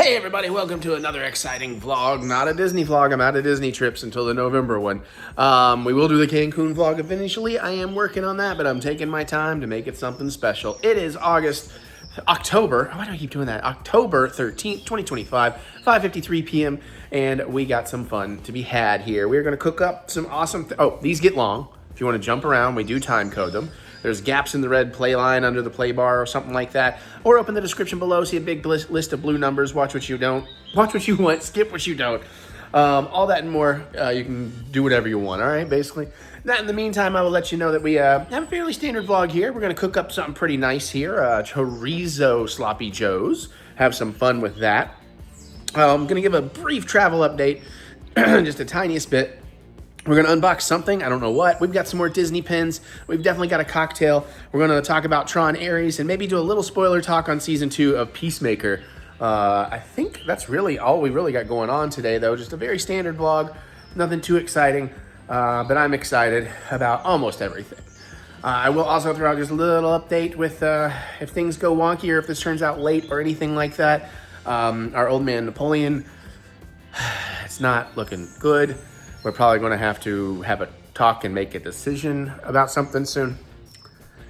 Hey everybody, welcome to another exciting vlog. Not a Disney vlog, I'm out of Disney trips until the November one. We will do the Cancun vlog eventually. I am working on that, but I'm taking my time to make it something special. It is October, why do I keep doing that? October 13th, 2025, 5:53 p.m. And we got some fun to be had here. We're gonna cook up some awesome, these get long. If you wanna jump around, we do time code them. There's gaps in the red play line under the play bar or something like that. Or open the description below, see a big list of blue numbers. Watch what you don't. Watch what you want, skip what you don't. All that and more, you can do whatever you want, all right, basically. That in the meantime, I will let you know that we have a fairly standard vlog here. We're gonna cook up something pretty nice here. Chorizo Sloppy Joes. Have some fun with that. I'm gonna give a brief travel update, just the tiniest bit. We're gonna unbox something, I don't know what. We've got some more Disney pins. We've definitely got a cocktail. We're gonna talk about Tron Ares and maybe do a little spoiler talk on season 2 of Peacemaker. I think that's really all we really got going on today though. Just a very standard vlog, nothing too exciting, but I'm excited about almost everything. I will also throw out just a little update with if things go wonky or if this turns out late or anything like that. Our old man Napoleon, it's not looking good. We're probably going to have a talk and make a decision about something soon.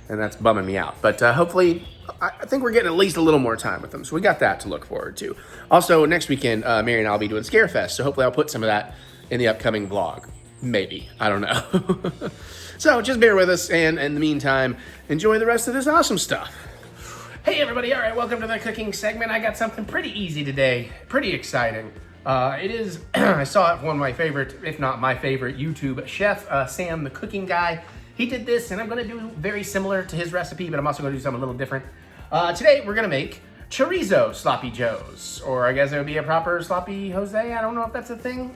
And that's bumming me out. But hopefully, I think we're getting at least a little more time with them. So we got that to look forward to. Also, next weekend, Mary and I will be doing Scarefest. So hopefully I'll put some of that in the upcoming vlog. Maybe. I don't know. So just bear with us. And in the meantime, enjoy the rest of this awesome stuff. Hey everybody. All right, welcome to the cooking segment. I got something pretty easy today. Pretty exciting. It is, I saw it from one of my favorite, if not my favorite, YouTube chef, Sam, the cooking guy. He did this, and I'm going to do very similar to his recipe, but I'm also going to do something a little different. Today, we're going to make Chorizo Sloppy Joes, or I guess it would be a proper Sloppy Jose. I don't know if that's a thing.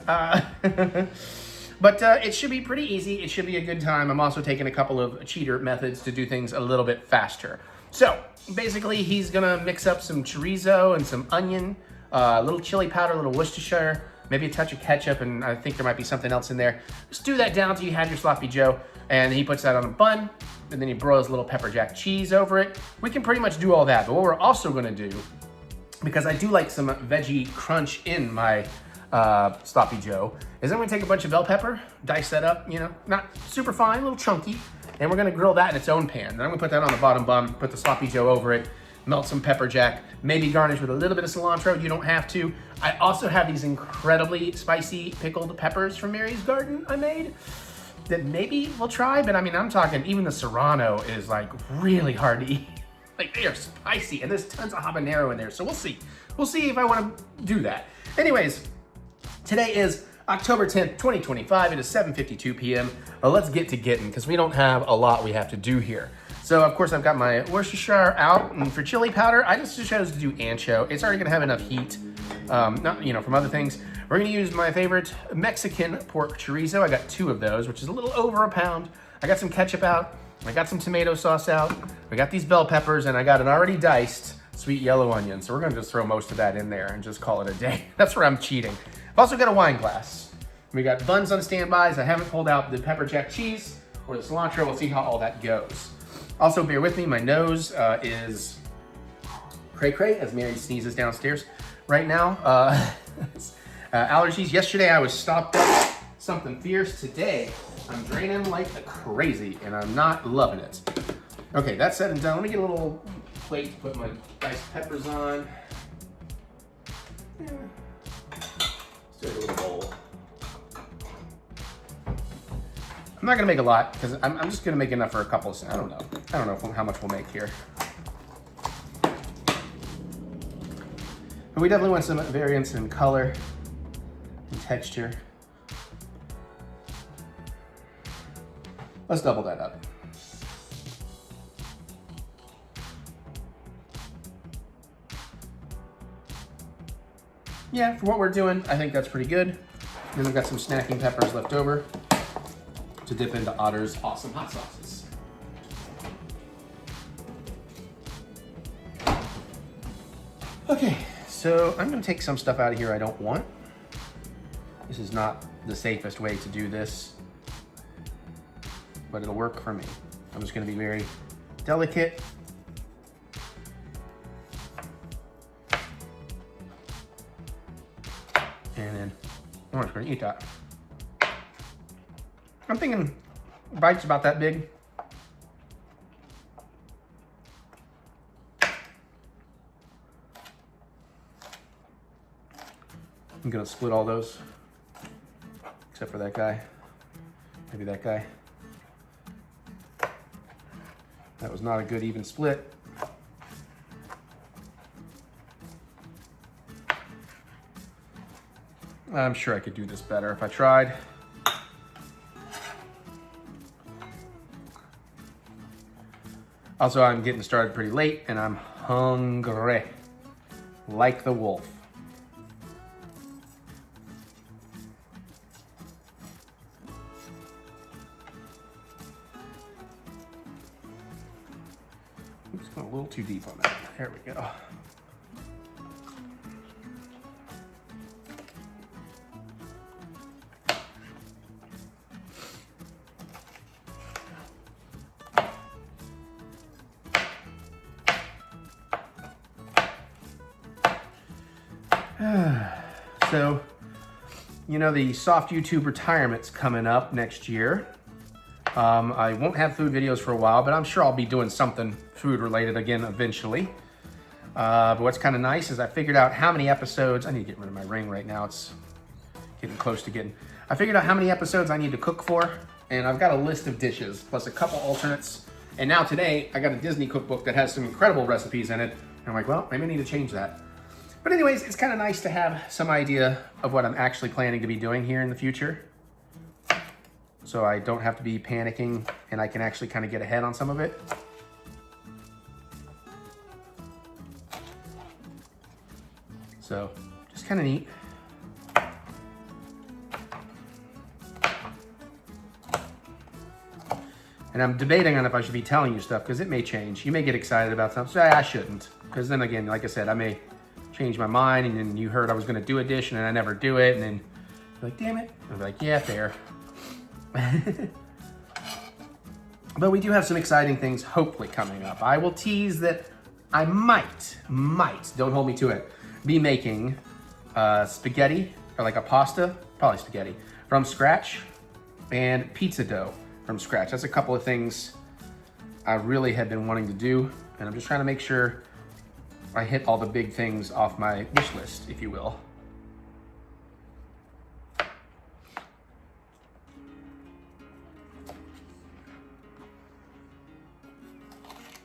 But it should be pretty easy. It should be a good time. I'm also taking a couple of cheater methods to do things a little bit faster. So, basically, he's going to mix up some chorizo and some onion, a little chili powder, a little Worcestershire, maybe a touch of ketchup, and I think there might be something else in there. Just do that down until you have your Sloppy Joe, and he puts that on a bun, and then he broils a little pepper jack cheese over it. We can pretty much do all that, but what we're also gonna do, because I do like some veggie crunch in my Sloppy Joe, is I'm gonna take a bunch of bell pepper, dice that up, you know, not super fine, a little chunky, and we're gonna grill that in its own pan. Then I'm gonna put that on the bottom bun, put the Sloppy Joe over it, melt some pepper jack, maybe garnish with a little bit of cilantro. You don't have to. I also have these incredibly spicy pickled peppers from Mary's garden I made that maybe we'll try, but I mean, I'm talking even the serrano is like really hard to eat. Like they are spicy and there's tons of habanero in there. So we'll see. We'll see if I want to do that. Anyways, today is October 10th, 2025. It is 7:52 p.m. Let's get to getting because we don't have a lot we have to do here. So, of course, I've got my Worcestershire out, and for chili powder, I just chose to do ancho. It's already gonna have enough heat, not, you know, from other things. We're gonna use my favorite Mexican pork chorizo. I got 2 of those, which is a little over a pound. I got some ketchup out, I got some tomato sauce out, I got these bell peppers, and I got an already diced sweet yellow onion. So we're gonna just throw most of that in there and just call it a day. That's where I'm cheating. I've also got a wine glass. We got buns on standbys. I haven't pulled out the pepper jack cheese or the cilantro. We'll see how all that goes. Also, bear with me, my nose is cray-cray as Mary sneezes downstairs right now. Allergies. Yesterday I was stopped up something fierce. Today I'm draining like crazy and I'm not loving it. Okay, that's said and done. Let me get a little plate to put my diced peppers on. Let's do a little bowl. I'm not gonna make a lot because I'm just gonna make enough for a couple of, I don't know how much we'll make here. But we definitely want some variance in color and texture. Let's double that up. Yeah, for what we're doing, I think that's pretty good. Then we've got some snacking peppers left over to dip into Otter's awesome hot sauces. Okay, so I'm gonna take some stuff out of here I don't want. This is not the safest way to do this, but it'll work for me. I'm just gonna be very delicate And then I'm just gonna eat that. I'm thinking bite's about that big. I'm gonna split all those, except for that guy. Maybe that guy. That was not a good even split. I'm sure I could do this better if I tried. Also, I'm getting started pretty late and I'm hungry, like the wolf. Oops, going a little too deep on that. There we go. So, you know, the soft YouTube retirement's coming up next year. I won't have food videos for a while, but I'm sure I'll be doing something food related again eventually. But what's kind of nice is I figured out how many episodes, I need to get rid of my ring right now, it's getting close to getting, I figured out how many episodes I need to cook for, and I've got a list of dishes, plus a couple alternates. And now today, I got a Disney cookbook that has some incredible recipes in it. And I'm like, well, maybe I need to change that. But anyways, it's kind of nice to have some idea of what I'm actually planning to be doing here in the future. So I don't have to be panicking and I can actually kind of get ahead on some of it. So just kind of neat. And I'm debating on if I should be telling you stuff because it may change. You may get excited about something. So I shouldn't. Because then again, like I said, I may change my mind, and then you heard I was going to do a dish and I never do it, and then you're like, damn it. I'm like, yeah, fair. But we do have some exciting things hopefully coming up. I will tease that I might, don't hold me to it, be making spaghetti, or like a pasta, probably spaghetti, from scratch, and pizza dough from scratch. That's a couple of things I really had been wanting to do, and I'm just trying to make sure I hit all the big things off my wish list, if you will.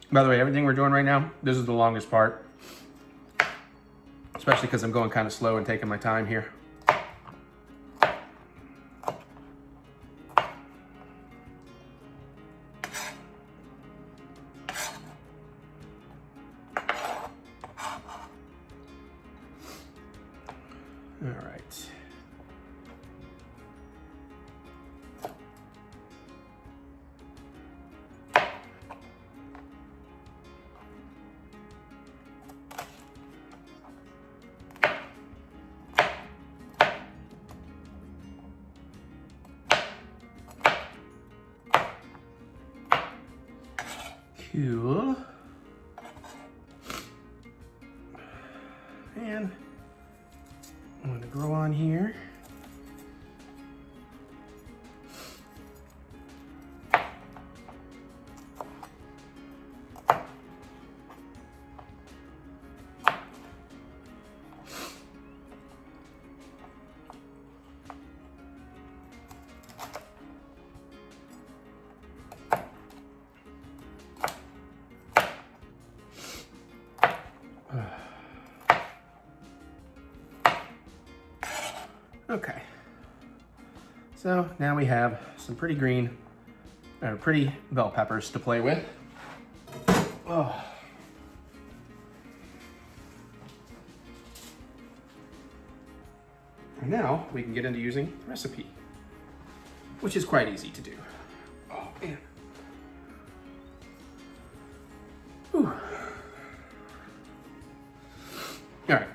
By the way, everything we're doing right now, this is the longest part. Especially because I'm going kind of slow and taking my time here. All right. Cool. And I'm going to grow on here. Okay, so now we have some pretty pretty bell peppers to play with. Oh. And now we can get into using the recipe, which is quite easy to do. Oh man. Whew. All right.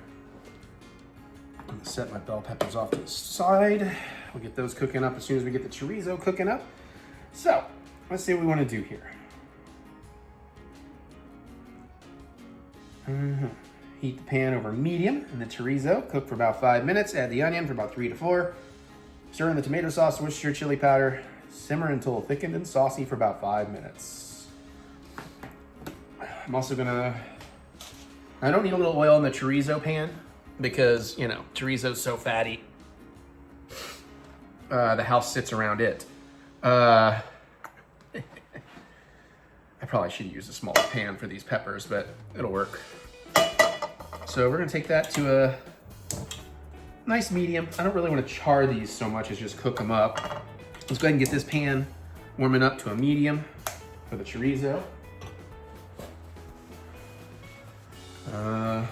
I'm gonna set my bell peppers off to the side. We'll get those cooking up as soon as we get the chorizo cooking up. So let's see what we want to do here. Heat the pan over medium and the chorizo. Cook for about 5 minutes. Add the onion for about 3 to 4. Stir in the tomato sauce, Worcestershire chili powder. Simmer until thickened and saucy for about 5 minutes. I'm also gonna, I don't need a little oil in the chorizo pan because, you know, chorizo's so fatty. The house sits around it. I probably should use a smaller pan for these peppers, but it'll work. So we're gonna take that to a nice medium. I don't really want to char these so much as just cook them up. Let's go ahead and get this pan warming up to a medium for the chorizo. I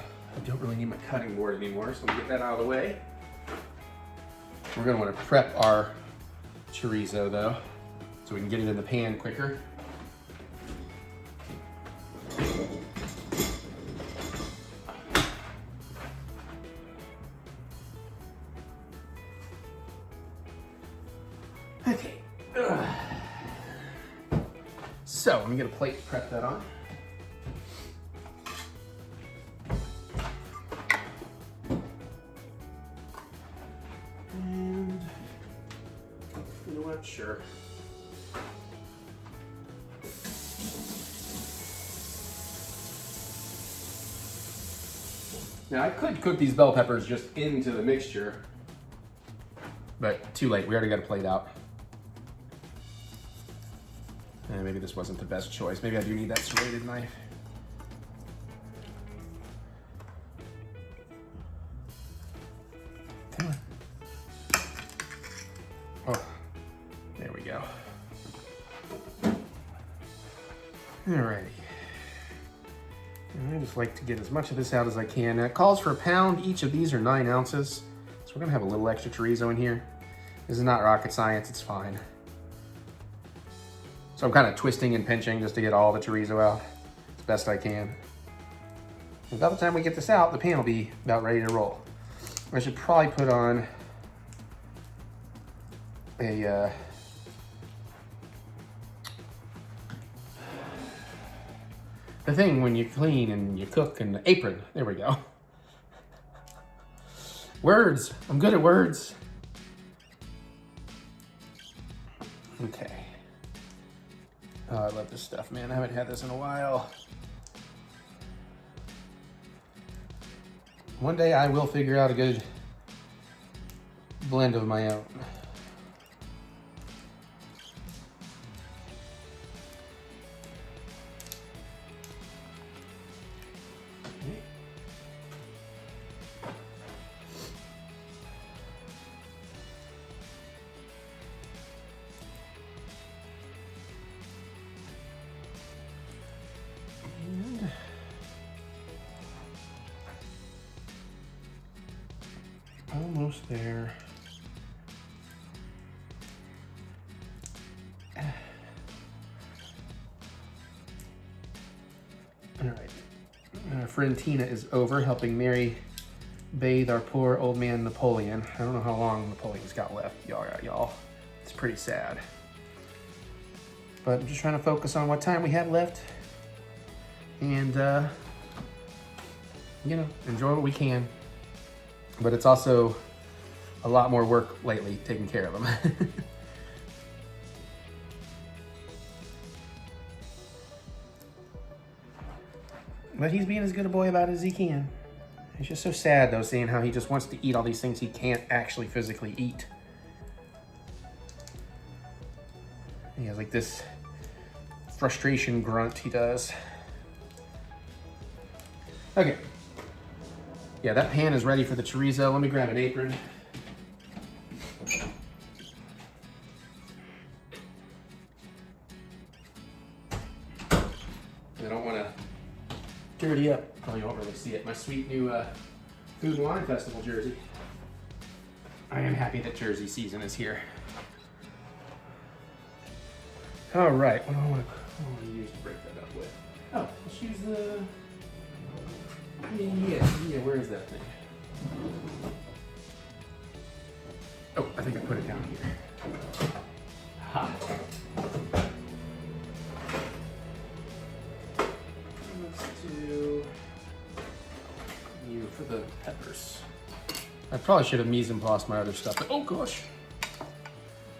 don't really need my cutting board anymore, so we'll get that out of the way. We're gonna want to prep our chorizo though, so we can get it in the pan quicker. Okay. So let me get a plate to prep that on. And you know what? Sure. Now I could cook these bell peppers just into the mixture, but too late. We already got a plate out. And maybe this wasn't the best choice. Maybe I do need that serrated knife. Come on. Oh, there we go. Alrighty. And I just like to get as much of this out as I can. Now it calls for a pound. Each of these are 9 ounces. So we're gonna have a little extra chorizo in here. This is not rocket science, it's fine. So I'm kind of twisting and pinching just to get all the chorizo out as best I can. And by the time we get this out, the pan will be about ready to roll. I should probably put on a the thing when you clean and you cook, and the apron. There we go. Words. I'm good at words. Okay. Oh, I love this stuff, man. I haven't had this in a while. One day I will figure out a good blend of my own. Almost there. All right. Our friend Tina is over helping Mary bathe our poor old man Napoleon. I don't know how long Napoleon's got left, y'all. It's pretty sad. But I'm just trying to focus on what time we have left and, you know, enjoy what we can. But it's also a lot more work lately taking care of them. But he's being as good a boy about it as he can. It's just so sad though, seeing how he just wants to eat all these things he can't actually physically eat. He has like this frustration grunt he does. Okay. Yeah, that pan is ready for the chorizo. Let me grab an apron. I don't want to dirty up. Probably won't really see it. My sweet new Food and Wine Festival jersey. I am happy that Jersey season is here. All right, what do I want to use to break that up with? Oh, let's use the... Yeah, where is that thing? Oh, I think I put it down here. Ha. Let's do... the peppers. I probably should have mise en place my other stuff, but oh gosh.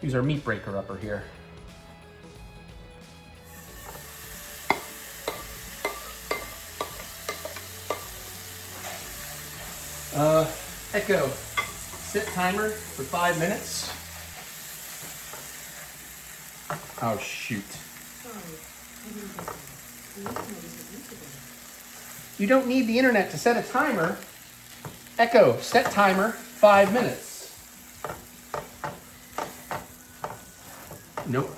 Use our meat breaker upper here. Echo, set timer for 5 minutes. Oh shoot. You don't need the internet to set a timer. Echo, set timer, 5 minutes. Nope.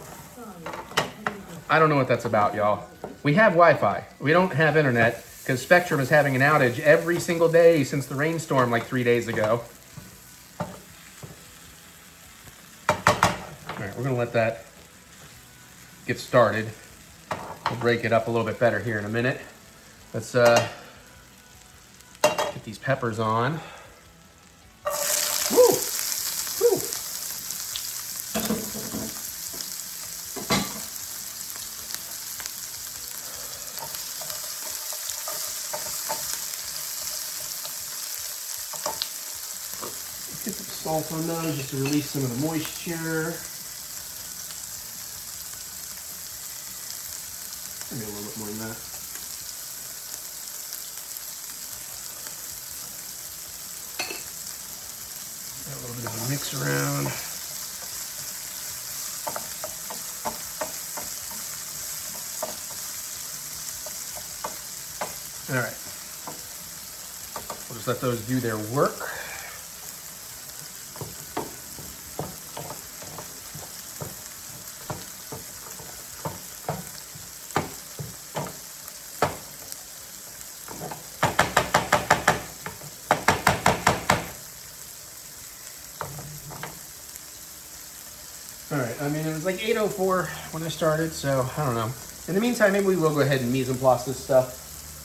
I don't know what that's about, y'all. We have Wi-Fi. We don't have internet because Spectrum is having an outage every single day since the rainstorm like 3 days ago. All right, we're gonna let that get started. We'll break it up a little bit better here in a minute. Let's get these peppers on. Woo! Woo! Get some salt on those just to release some of the moisture. Maybe a little bit more than that. Got a little bit of a mix around. All right. We'll just let those do their work. All right, I mean, it was like 8:04 when I started, so I don't know. In the meantime, maybe we will go ahead and mise en place this stuff.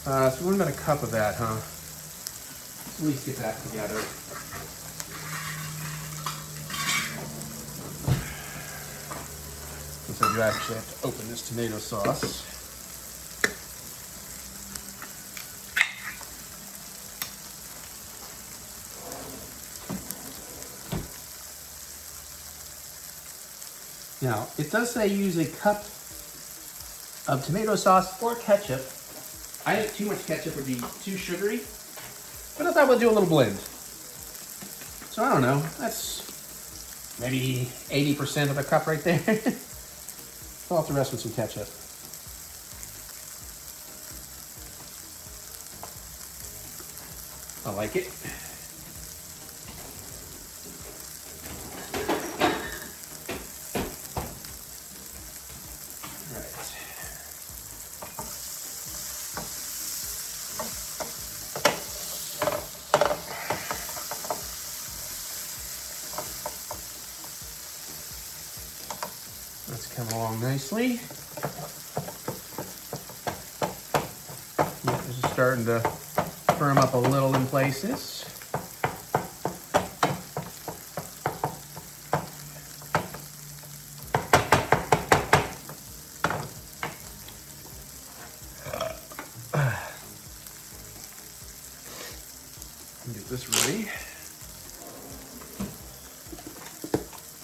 So what about a cup of that, huh? Let's at least get that together. And so you actually have to open this tomato sauce. Now, it does say use a cup of tomato sauce or ketchup. I think too much ketchup would be too sugary, but I thought we'd do a little blend. So I don't know, that's maybe 80% of the cup right there. Fill out the rest with some ketchup. I like it. That's come along nicely. Yeah, this is starting to firm up a little in places. Get this ready.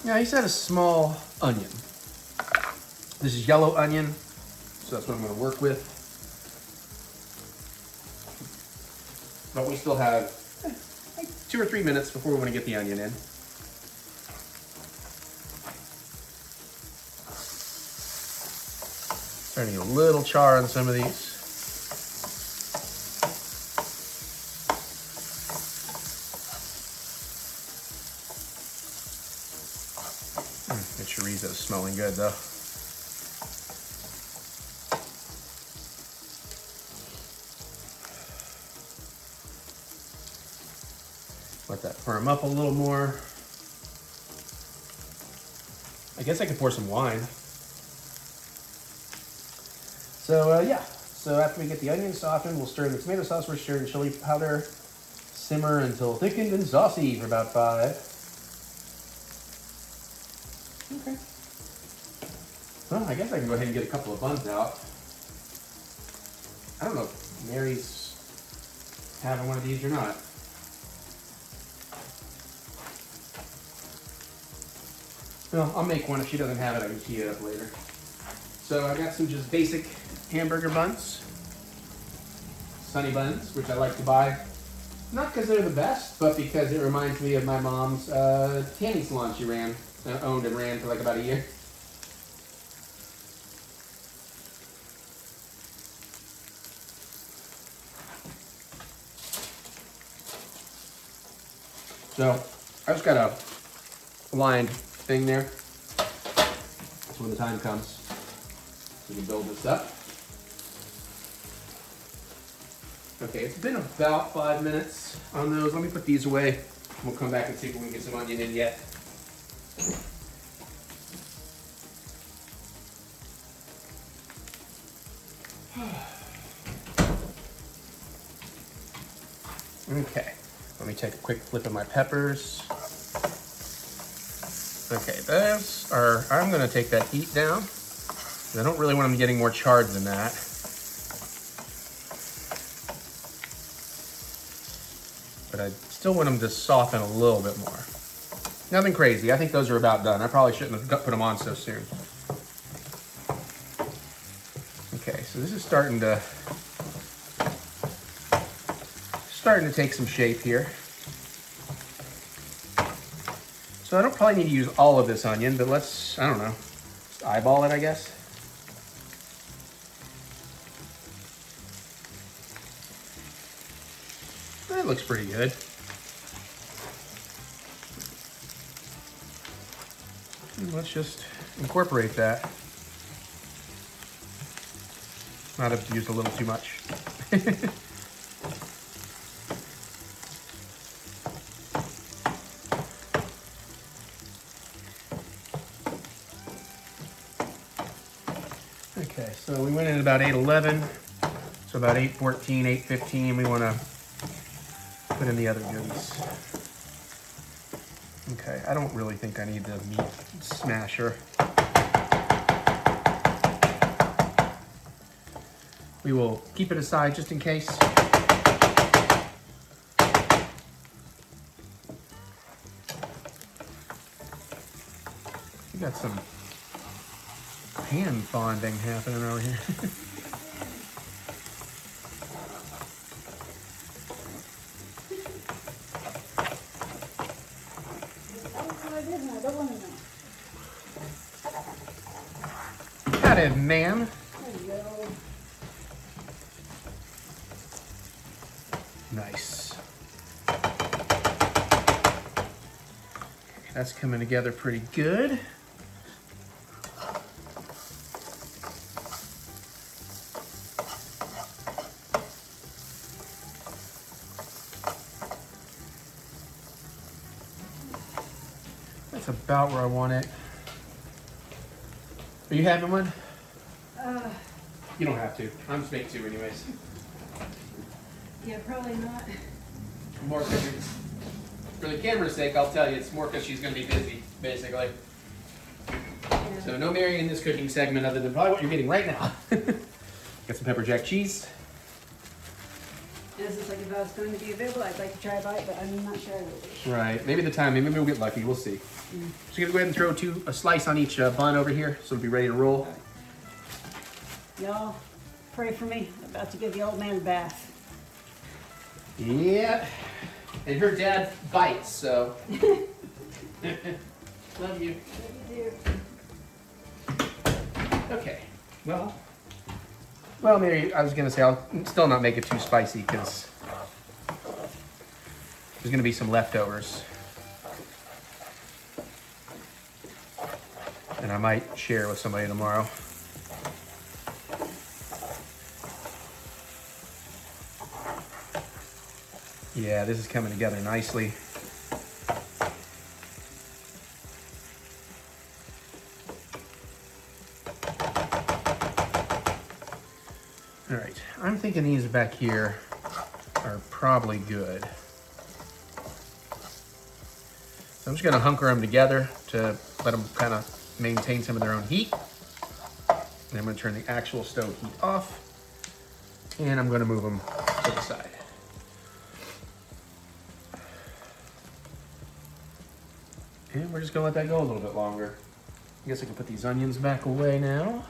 Yeah, he said a small onion. This is yellow onion, so that's what I'm going to work with. But we still have like 2 or 3 minutes before we want to get the onion in. Starting to get a little char on some of these. The chorizo's smelling good though. Let that firm up a little more. I guess I could pour some wine. So yeah, so after we get the onions softened, we'll stir in the tomato sauce, we're stirring chili powder, simmer until thickened and saucy for about 5. Okay. Well, I guess I can go ahead and get a couple of buns out. I don't know if Mary's having one of these or not. Well, I'll make one. If she doesn't have it, I can heat it up later. So I got some just basic hamburger buns. Sunny buns, which I like to buy. Not because they're the best, but because it reminds me of my mom's tanning salon she owned and ran for like about a year. So I just got a lined thing there. That's when the time comes. We can build this up. Okay, it's been about 5 minutes on those. Let me put these away. We'll come back and see if we can get some onion in yet. Okay, let me take a quick flip of my peppers. Okay, those are, I'm gonna take that heat down. I don't really want them getting more charred than that. But I still want them to soften a little bit more. Nothing crazy. I think those are about done. I probably shouldn't have put them on so soon. Okay, so this is starting to take some shape here. So I don't probably need to use all of this onion, but let's, I don't know, just eyeball it, I guess. That looks pretty good. And let's just incorporate that. Might have used a little too much. Okay, so we went in about 8:11. So about 8:14, 8:15, we want to put in the other goodies. Okay, I don't really think I need the meat smasher. We will keep it aside just in case. We got some hand bonding happening over here. Got it, ma'am. Nice. That's coming together pretty good. That's about where I want it. Are you having one? You don't have to. I'm just making two anyways. Yeah, probably not. More because for the camera's sake, I'll tell you, it's more because she's going to be busy, basically. Yeah. So no Mary in this cooking segment other than probably what you're getting right now. Got some pepper jack cheese. This is like if I was going to be available, I'd like to try a bite, but I'm not sure I will be. Right. Maybe the time. Maybe we'll get lucky. We'll see. So you're going to go ahead and throw a slice on each bun over here so it'll be ready to roll. Y'all, pray for me. I'm about to give the old man a bath. Yeah. And her dad bites, so. Love you. What do you do? Okay. Well, Mary, I was going to say I'll still not make it too spicy because there's going to be some leftovers. And I might share with somebody tomorrow. Yeah, this is coming together nicely. All right, I'm thinking these back here are probably good. So I'm just gonna hunker them together to let them kind of maintain some of their own heat. And I'm gonna turn the actual stove heat off. And I'm gonna move them to the side. And we're just gonna let that go a little bit longer. I guess I can put these onions back away now.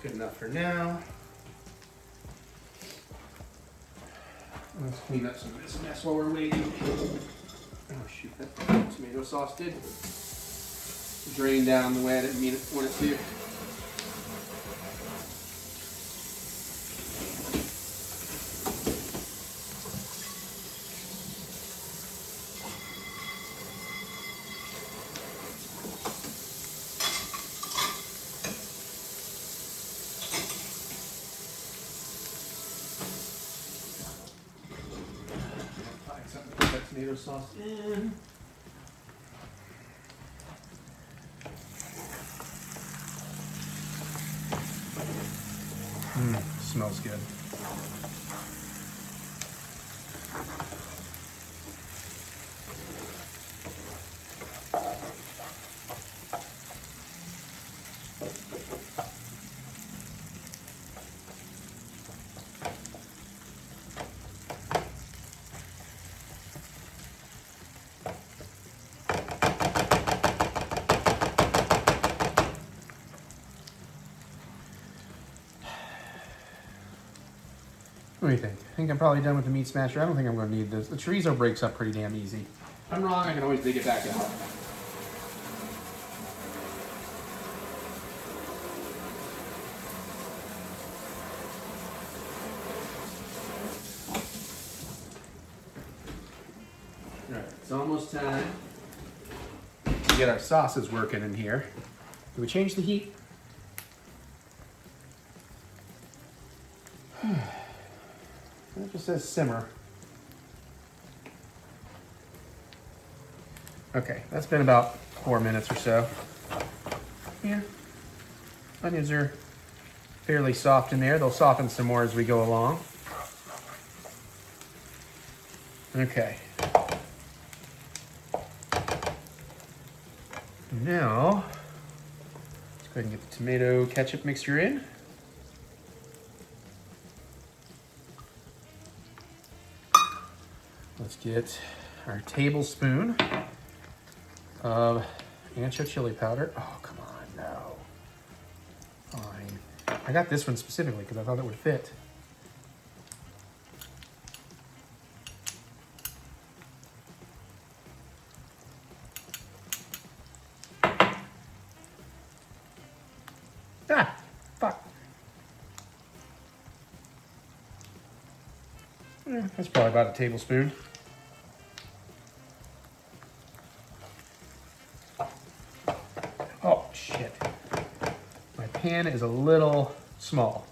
Good enough for now. Let's clean up some of this mess while we're waiting. Oh shoot, that tomato sauce did drain down the way I didn't mean it want it to. Tomato sauce in. Smells good. What do you think? I think I'm probably done with the meat smasher. I don't think I'm going to need this. The chorizo breaks up pretty damn easy. If I'm wrong, I can always dig it back out. Alright, it's almost time to get our sauces working in here. Do we change the heat? It just says simmer. Okay, that's been about 4 minutes or so. Yeah, onions are fairly soft in there. They'll soften some more as we go along. Okay. Now, let's go ahead and get the tomato ketchup mixture in. Let's get our tablespoon of ancho chili powder. Oh, come on, no. Fine. I got this one specifically because I thought it would fit. Ah, fuck. That's probably about a tablespoon. Oh, shit. My pan is a little small.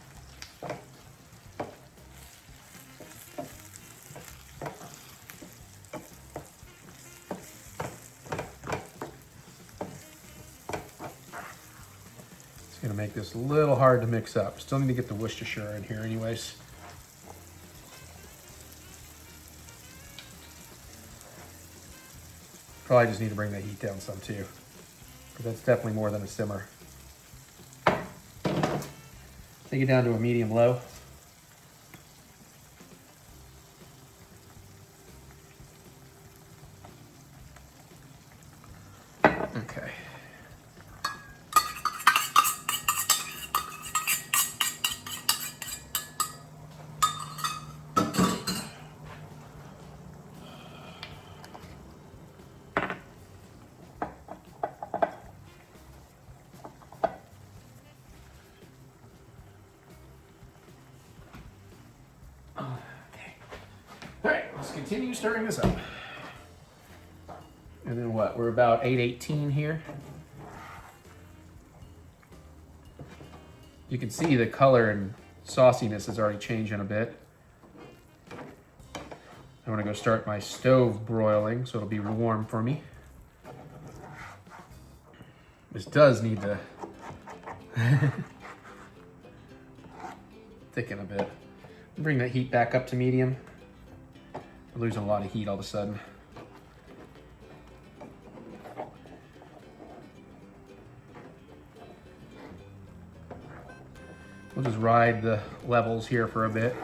It's going to make this a little hard to mix up. Still need to get the Worcestershire in here anyways. Probably just need to bring the heat down some too, because that's definitely more than a simmer. Take it down to a medium-low. Okay. Let's continue stirring this up. And then what? We're about 8:18 here. You can see the color and sauciness is already changing a bit. I want to go start my stove broiling so it'll be warm for me. This does need to thicken a bit. Bring that heat back up to medium. We're losing a lot of heat all of a sudden. We'll just ride the levels here for a bit.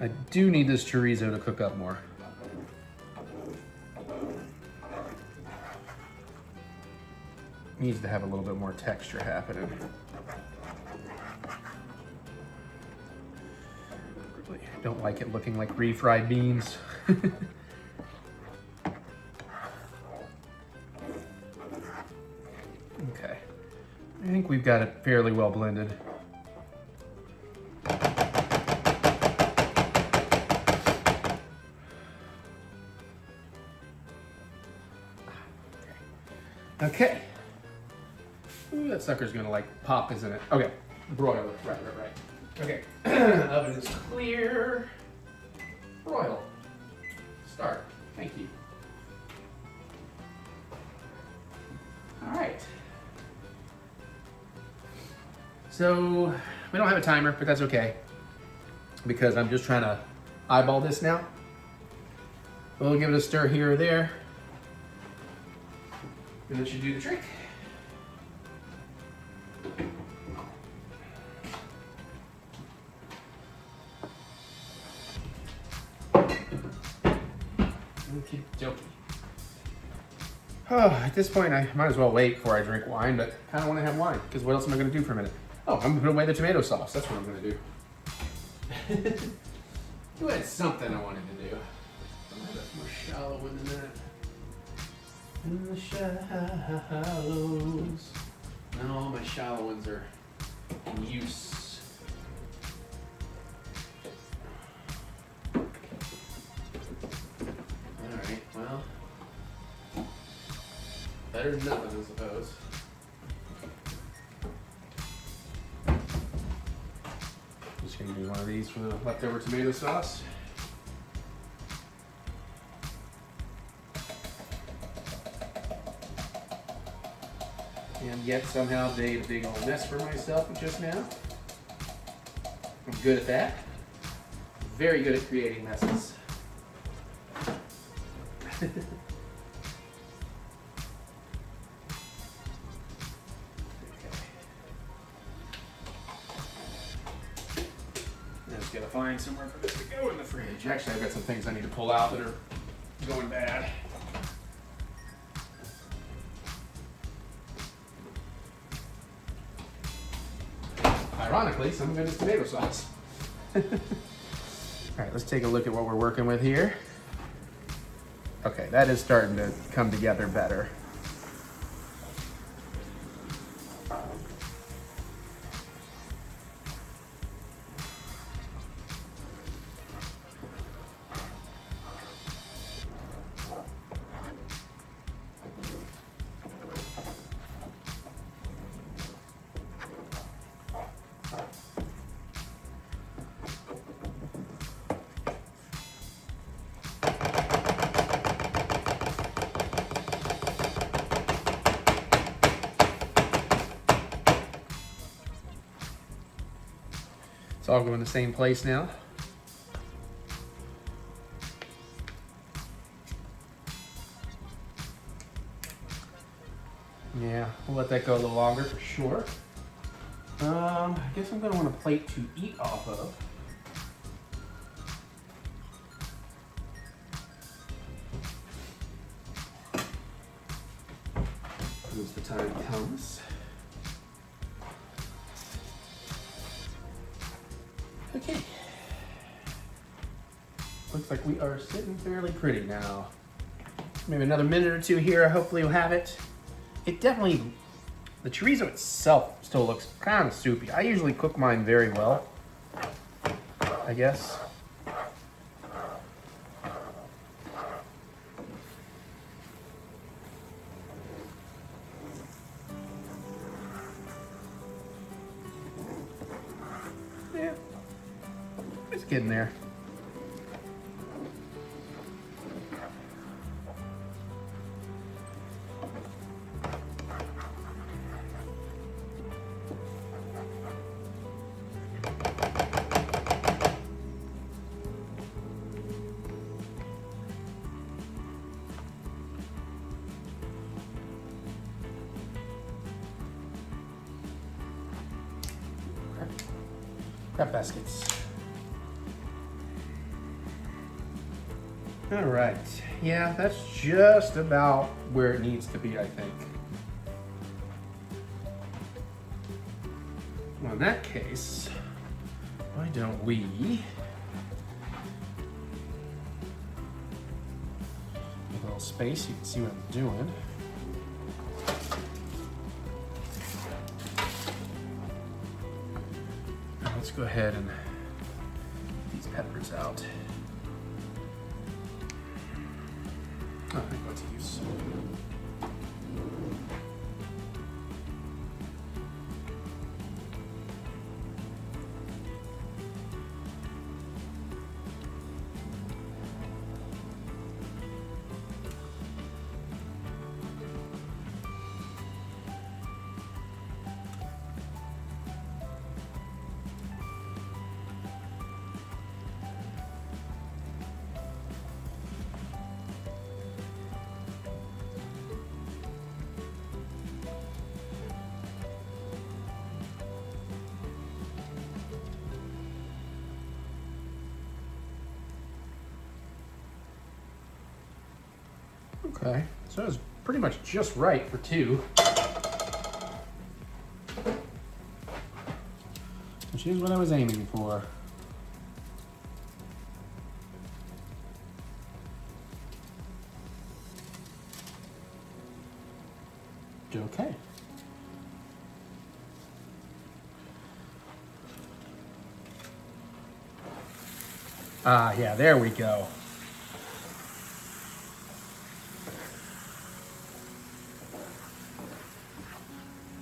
I do need this chorizo to cook up more. Needs to have a little bit more texture happening. Really don't like it looking like refried beans. Okay, I think we've got it fairly well blended. Okay. Ooh, that sucker's gonna like pop, isn't it? Okay, broil it, right. Okay, oven is clear. Broil. Start. Thank you. All right. So, we don't have a timer, but that's okay, because I'm just trying to eyeball this now. We'll give it a stir here or there, and that should do the trick. Okie dokie. Oh, at this point, I might as well wait before I drink wine, but I kind of want to have wine, because what else am I going to do for a minute? Oh, I'm going to put away the tomato sauce. That's what I'm going to do. You had something I wanted to do. That's more shallow than that. In the shallows. No, all my shallow ones are in use. Alright, well. Better than nothing, I suppose. Just gonna do one of these for the leftover tomato sauce. And yet somehow made a big old mess for myself just now. I'm good at that. Very good at creating messes. Just gotta find somewhere for this to go in the fridge. Actually, I've got some things I need to pull out that are going bad. Ironically, some of it is tomato sauce. All right, let's take a look at what we're working with here. Okay, that is starting to come together better. It's all going the same place now. Yeah, we'll let that go a little longer for sure. I guess I'm gonna want a plate to eat off of. As the time comes. Okay. Looks like we are sitting fairly pretty now. Maybe another minute or two here, hopefully we'll have it. It definitely, the chorizo itself still looks kind of soupy. I usually cook mine very well, I guess. Yeah, it's getting there. Prep baskets. All right, yeah, that's just about where it needs to be, I think. Well, in that case, why don't we make a little space, you can see what I'm doing. Now let's go ahead and get these peppers out. Oh, I think what to use. Okay, so it was pretty much just right for 2. Which is what I was aiming for. Okay. Ah, yeah, there we go.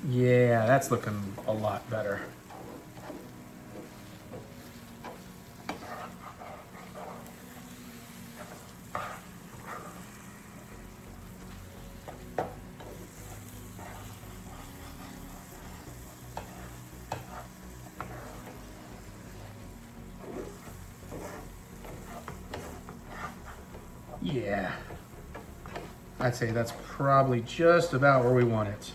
Yeah, that's looking a lot better. Yeah, I'd say that's probably just about where we want it.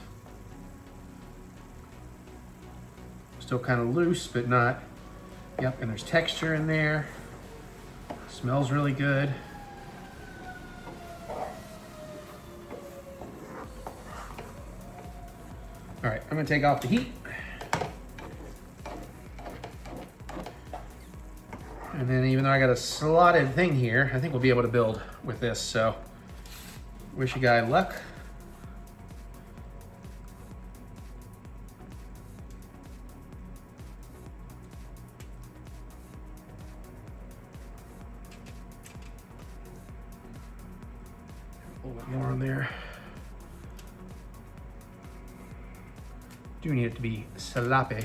Still kind of loose, but not. Yep, and there's texture in there. Smells really good. All right, I'm gonna take off the heat. And then even though I got a slotted thing here, I think we'll be able to build with this, so wish you guys luck. A little bit more on there. Do need it to be sloppy.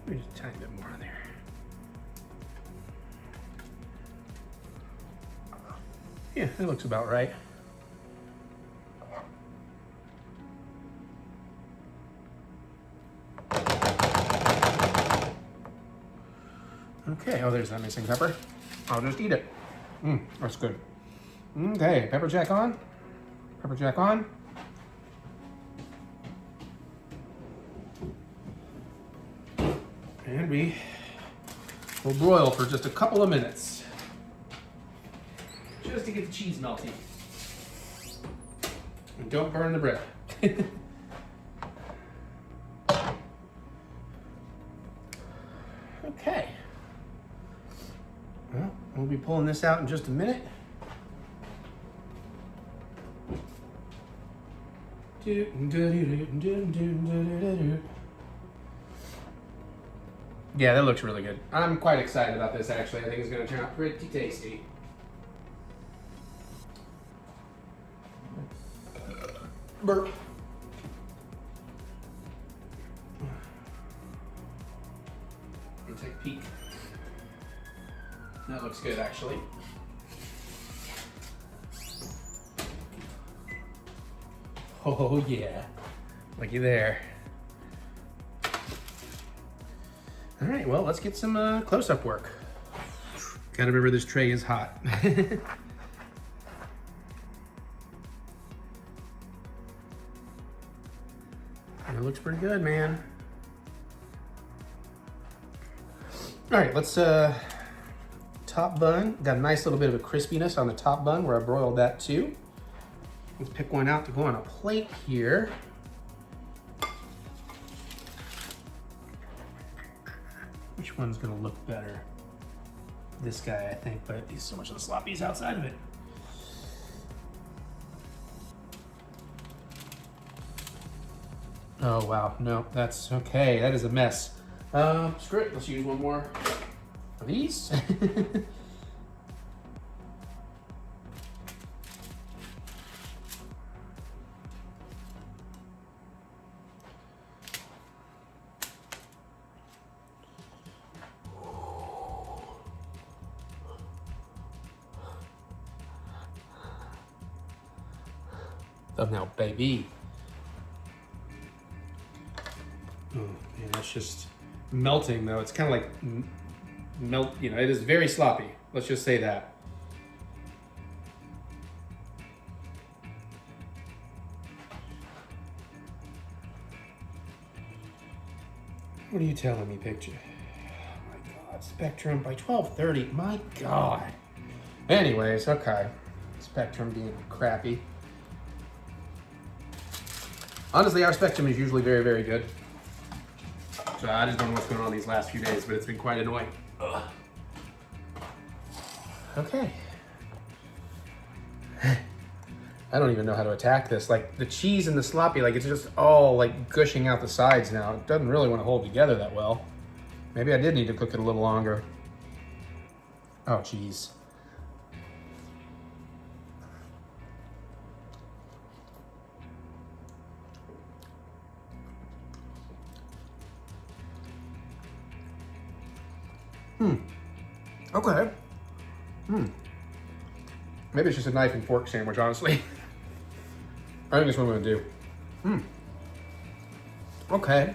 Maybe just a tiny bit more on there. Yeah, that looks about right. Okay, oh, there's that missing pepper. I'll just eat it. That's good. Okay, pepper jack on. Pepper jack on. And we will broil for just a couple of minutes. Just to get the cheese melty. And don't burn the bread. Okay. Well, we'll be pulling this out in just a minute. Yeah, that looks really good. I'm quite excited about this, actually. I think it's going to turn out pretty tasty. Burp. Let's take a peek. That looks good, actually. Oh, yeah. Looky there. All right, well, let's get some close-up work. Gotta remember this tray is hot. It looks pretty good, man. All right, let's top bun. Got a nice little bit of a crispiness on the top bun where I broiled that too. Let's pick one out to go on a plate here. Which one's gonna look better? This guy, I think, but there's so much of the sloppies outside of it. Oh wow, no, that's okay. That is a mess. Screw it, let's use one more of these. Thumbnail, baby. Oh, man, that's just melting though. It's kind of like melt, you know, it is very sloppy. Let's just say that. What are you telling me, picture? Oh my God, Spectrum by 12:30, my God. Anyways, okay. Spectrum being crappy. Honestly, our Spectrum is usually very, very good. So I just don't know what's going on these last few days, but it's been quite annoying. Ugh. Okay. I don't even know how to attack this. Like the cheese and the sloppy, like it's just all like gushing out the sides now. It doesn't really want to hold together that well. Maybe I did need to cook it a little longer. Oh, geez. Okay. Maybe it's just a knife and fork sandwich, honestly. I think that's what I'm gonna do. Okay.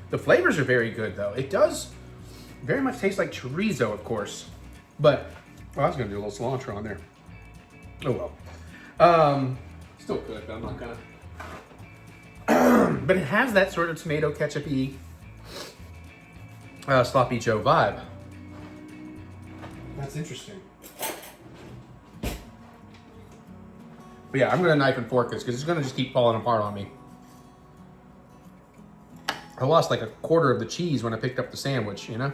The flavors are very good though. It does very much taste like chorizo, of course. But, well, I was gonna do a little cilantro on there. Oh well. Still good, but I'm not gonna. But it has that sort of tomato ketchup-y sloppy Joe vibe. That's interesting. But yeah, I'm gonna knife and fork this because it's gonna just keep falling apart on me. I lost like a quarter of the cheese when I picked up the sandwich, you know?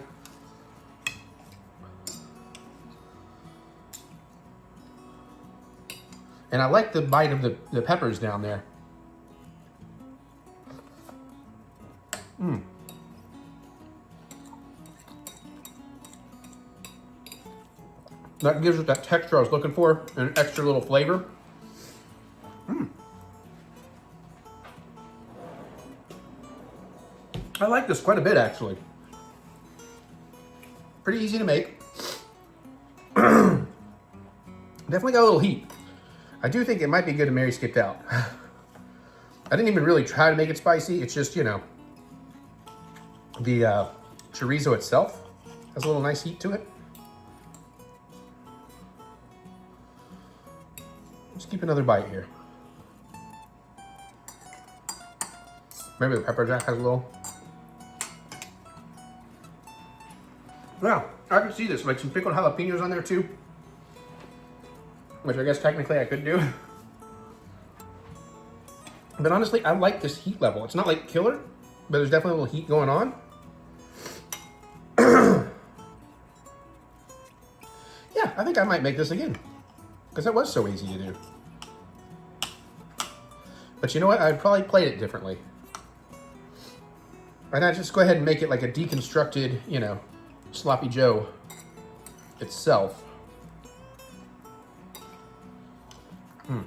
And I like the bite of the peppers down there. That gives it that texture I was looking for and an extra little flavor. I like this quite a bit, actually. Pretty easy to make. Definitely got a little heat. I do think it might be good to Mary skipped out. I didn't even really try to make it spicy. It's just, you know, the chorizo itself has a little nice heat to it. Let's keep another bite here. Maybe the pepper jack has a little. Yeah, I can see this. Like some pickled jalapenos on there too. Which I guess technically I could do. But honestly, I like this heat level. It's not like killer, but there's definitely a little heat going on. Yeah, I think I might make this again. Because that was so easy to do. But you know what? I'd probably play it differently. And I'd just go ahead and make it like a deconstructed, you know, Sloppy Joe itself. I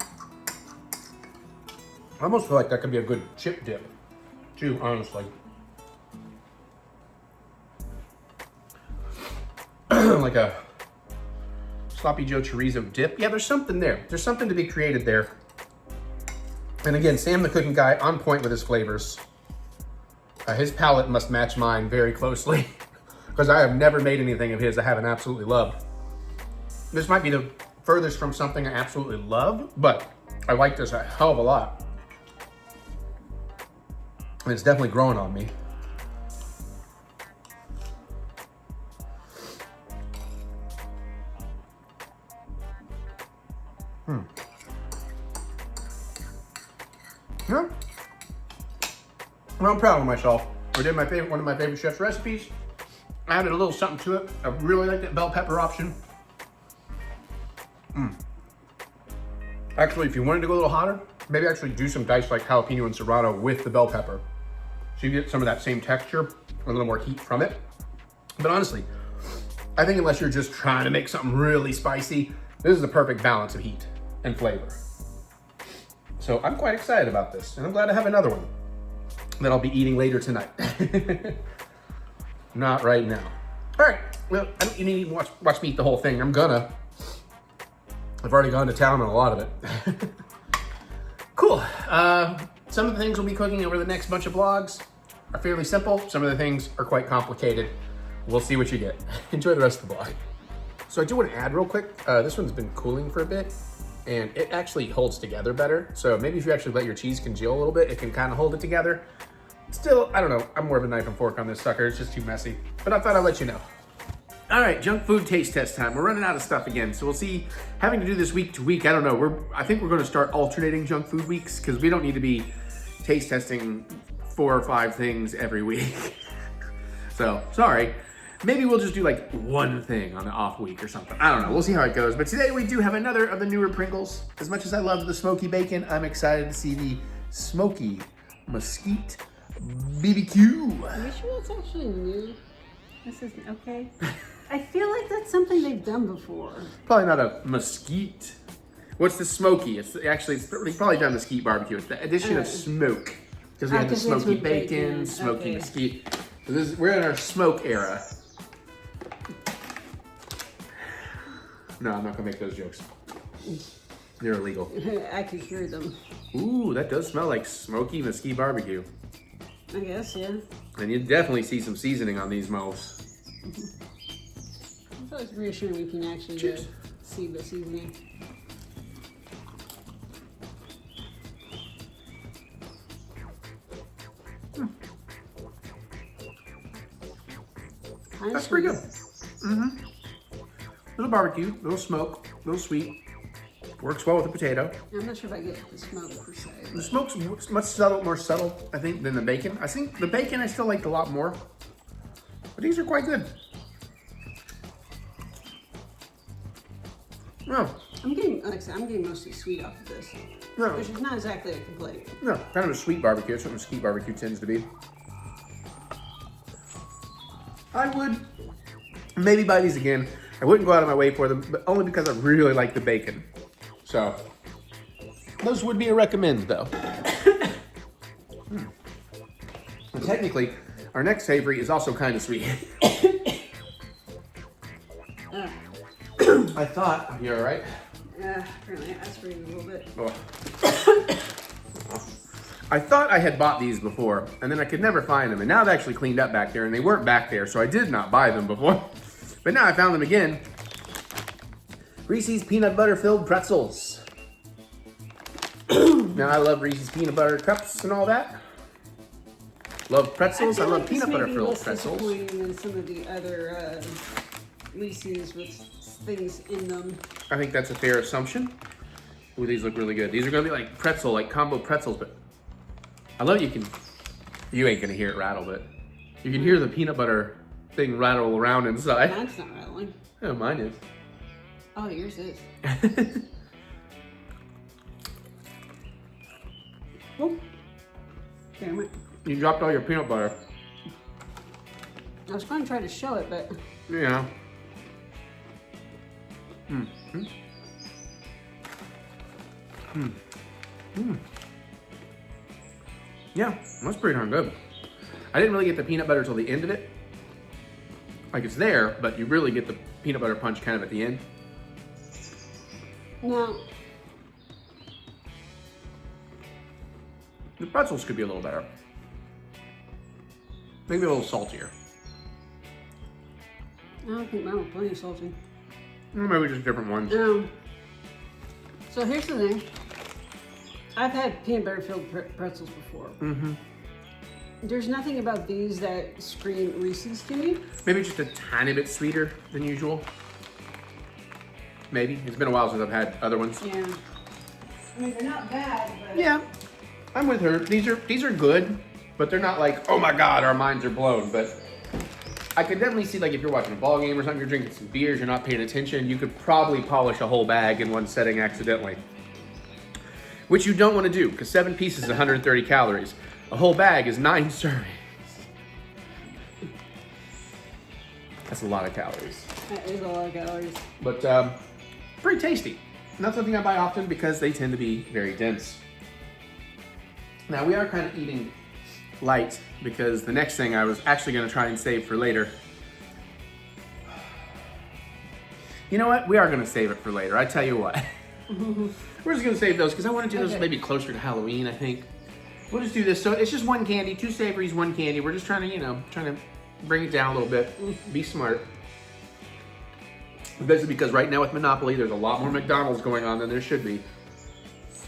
almost feel like that could be a good chip dip, too, honestly. Like a Sloppy Joe chorizo dip. Yeah, there's something there. There's something to be created there. And again, Sam the cooking guy, on point with his flavors. His palate must match mine very closely. because I have never made anything of his I haven't absolutely loved. This might be the furthest from something I absolutely love, but I like this a hell of a lot. And it's definitely growing on me. Yeah. Well, I'm proud of myself. I did one of my favorite chef's recipes. I added a little something to it. I really like that bell pepper option. Actually, if you wanted to go a little hotter, maybe actually do some diced like jalapeno and serrano with the bell pepper. So you get some of that same texture, a little more heat from it. But honestly, I think unless you're just trying to make something really spicy, this is the perfect balance of heat and flavor. So I'm quite excited about this, and I'm glad to have another one that I'll be eating later tonight. Not right now. All right, well, I don't need to watch me eat the whole thing. I'm gonna. I've already gone to town on a lot of it. Cool. Some of the things we'll be cooking over the next bunch of vlogs are fairly simple. Some of the things are quite complicated. We'll see what you get. Enjoy the rest of the vlog. So I do want to add real quick, this one's been cooling for a bit, and it actually holds together better. So maybe if you actually let your cheese congeal a little bit, it can kind of hold it together. Still, I don't know, I'm more of a knife and fork on this sucker. It's just too messy, but I thought I'd let you know. All right, junk food taste test time. We're running out of stuff again, so we'll see. Having to do this week to week, I don't know. I think we're going to start alternating junk food weeks because we don't need to be taste testing 4 or 5 things every week. So, sorry. Maybe we'll just do like one thing on the off week or something. I don't know. We'll see how it goes. But today we do have another of the newer Pringles. As much as I love the smoky bacon, I'm excited to see the smoky mesquite BBQ. Are you sure it's actually new? This isn't okay. I feel like that's something they've done before. Probably not a mesquite. What's the smoky? It's probably done mesquite barbecue. It's the addition of smoke. Because we had the smoky bacon, smoky mesquite. So we're in our smoke era. No, I'm not gonna make those jokes. They're illegal. I could hear them. Ooh, that does smell like smoky mesquite barbecue. I guess, yeah. And you definitely see some seasoning on these moles. I thought it was reassuring we can actually see the seasoning. That's pretty good. Mm-hmm. Little barbecue, little smoke, little sweet. Works well with the potato. I'm not sure if I get the smoke per se. The smoke's much more subtle, I think, than the bacon. I think the bacon I still liked a lot more. But these are quite good. No. I'm getting mostly sweet off of this. No. Which is not exactly a complaint. No, kind of a sweet barbecue. That's what mesquite barbecue tends to be. I would maybe buy these again. I wouldn't go out of my way for them, but only because I really like the bacon. So, those would be a recommend, though. And technically, our next savory is also kind of sweet. I thought, you all right? Apparently I aspirated a little bit. Oh. I thought I had bought these before, and then I could never find them, and now I've actually cleaned up back there, and they weren't back there, so I did not buy them before. But now I found them again. Reese's Peanut Butter Filled Pretzels. Now I love Reese's Peanut Butter Cups and all that. Love pretzels. I love peanut butter filled pretzels. Than some of the other Reese's with things in them. I think that's a fair assumption. Ooh, these look really good. These are gonna be like pretzel, like combo pretzels, but I love you ain't gonna hear it rattle, but you can hear the peanut butter thing rattle around inside. Mine's not rattling. Oh, mine is. Oh, yours is. Oh, damn it. You dropped all your peanut butter. I was going to try to show it, but... Yeah. Yeah, that's pretty darn good. I didn't really get the peanut butter till the end of it. Like, it's there, but you really get the peanut butter punch kind of at the end. No. The pretzels could be a little better. Maybe a little saltier. don't think mine was plenty salty. Maybe just different ones. So here's the thing. I've had peanut butter filled pretzels before. Mm-hmm. There's nothing about these that scream Reese's to me. Maybe just a tiny bit sweeter than usual. Maybe. It's been a while since I've had other ones. Yeah. I mean, they're not bad, but... Yeah, I'm with her. These are good, but they're not like, oh my God, our minds are blown. But I could definitely see, like, if you're watching a ball game or something, you're drinking some beers, you're not paying attention, you could probably polish a whole bag in one setting accidentally. Which you don't want to do, because 7 pieces is 130 calories. A whole bag is 9 servings. That's a lot of calories. That is a lot of calories. But pretty tasty. Not something I buy often because they tend to be very dense. Now we are kind of eating light because the next thing I was actually going to try and save for later. You know what? We are going to save it for later. I tell you what. We're just going to save those because I want to do those maybe closer to Halloween, I think. We'll just do this. So it's just 1 candy, 2 savories, 1 candy. We're just trying to, trying to bring it down a little bit. Be smart. Basically because right now with Monopoly, there's a lot more McDonald's going on than there should be.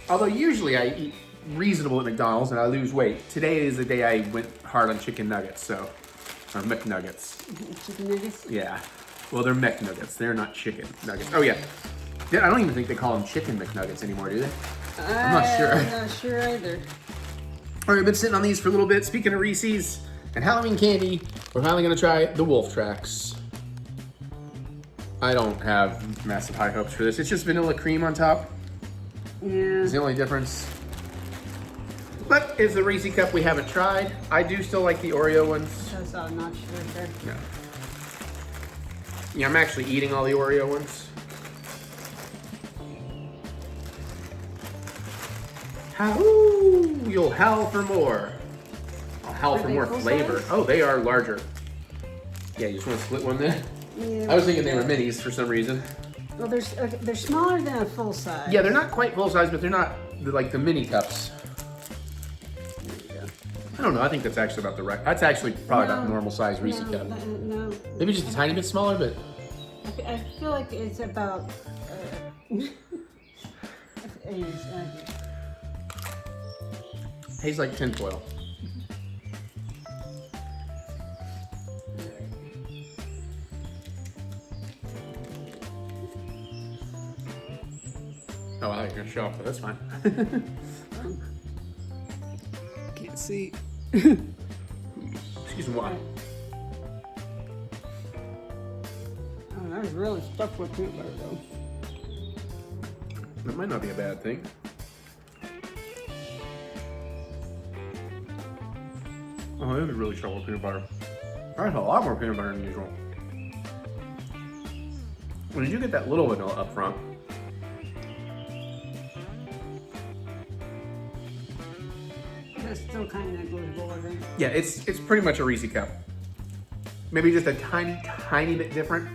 Although usually I eat reasonable at McDonald's and I lose weight. Today is the day I went hard on chicken nuggets, or McNuggets. Chicken nuggets? Yeah. Well, they're McNuggets. They're not chicken nuggets. Oh, yeah. I don't even think they call them chicken McNuggets anymore, do they? I'm not sure. I'm not sure either. All right, we've been sitting on these for a little bit. Speaking of Reese's and Halloween candy, we're finally going to try the Wolf Tracks. I don't have massive high hopes for this. It's just vanilla cream on top. Yeah. It's the only difference. But it's the Reese cup we haven't tried. I do still like the Oreo ones. That's all notch right there. Yeah. Yeah, I'm actually eating all the Oreo ones. You'll howl for more. I'll howl for more flavor. Size? Oh, they are larger. Yeah, you just want to split one then? Yeah, I was thinking they were minis for some reason. Well, they're smaller than a full size. Yeah, they're not quite full size, but they're like the mini cups. I don't know. I think that's actually about the right. That's actually probably about normal size Reese cup. No. Maybe just a tiny bit smaller, but I feel like it's about. tastes like tinfoil. Oh, I think you're gonna show up, but that's fine. Can't see. Excuse me. What? Oh, that was really stuffed with peanut butter, though. That might not be a bad thing. Oh, it is really stuffed with peanut butter. That's a lot more peanut butter than usual. When did you get that little vanilla up front? That's still kind of negligible, I think. Yeah, it's pretty much a Reese cup. Maybe just a tiny bit different.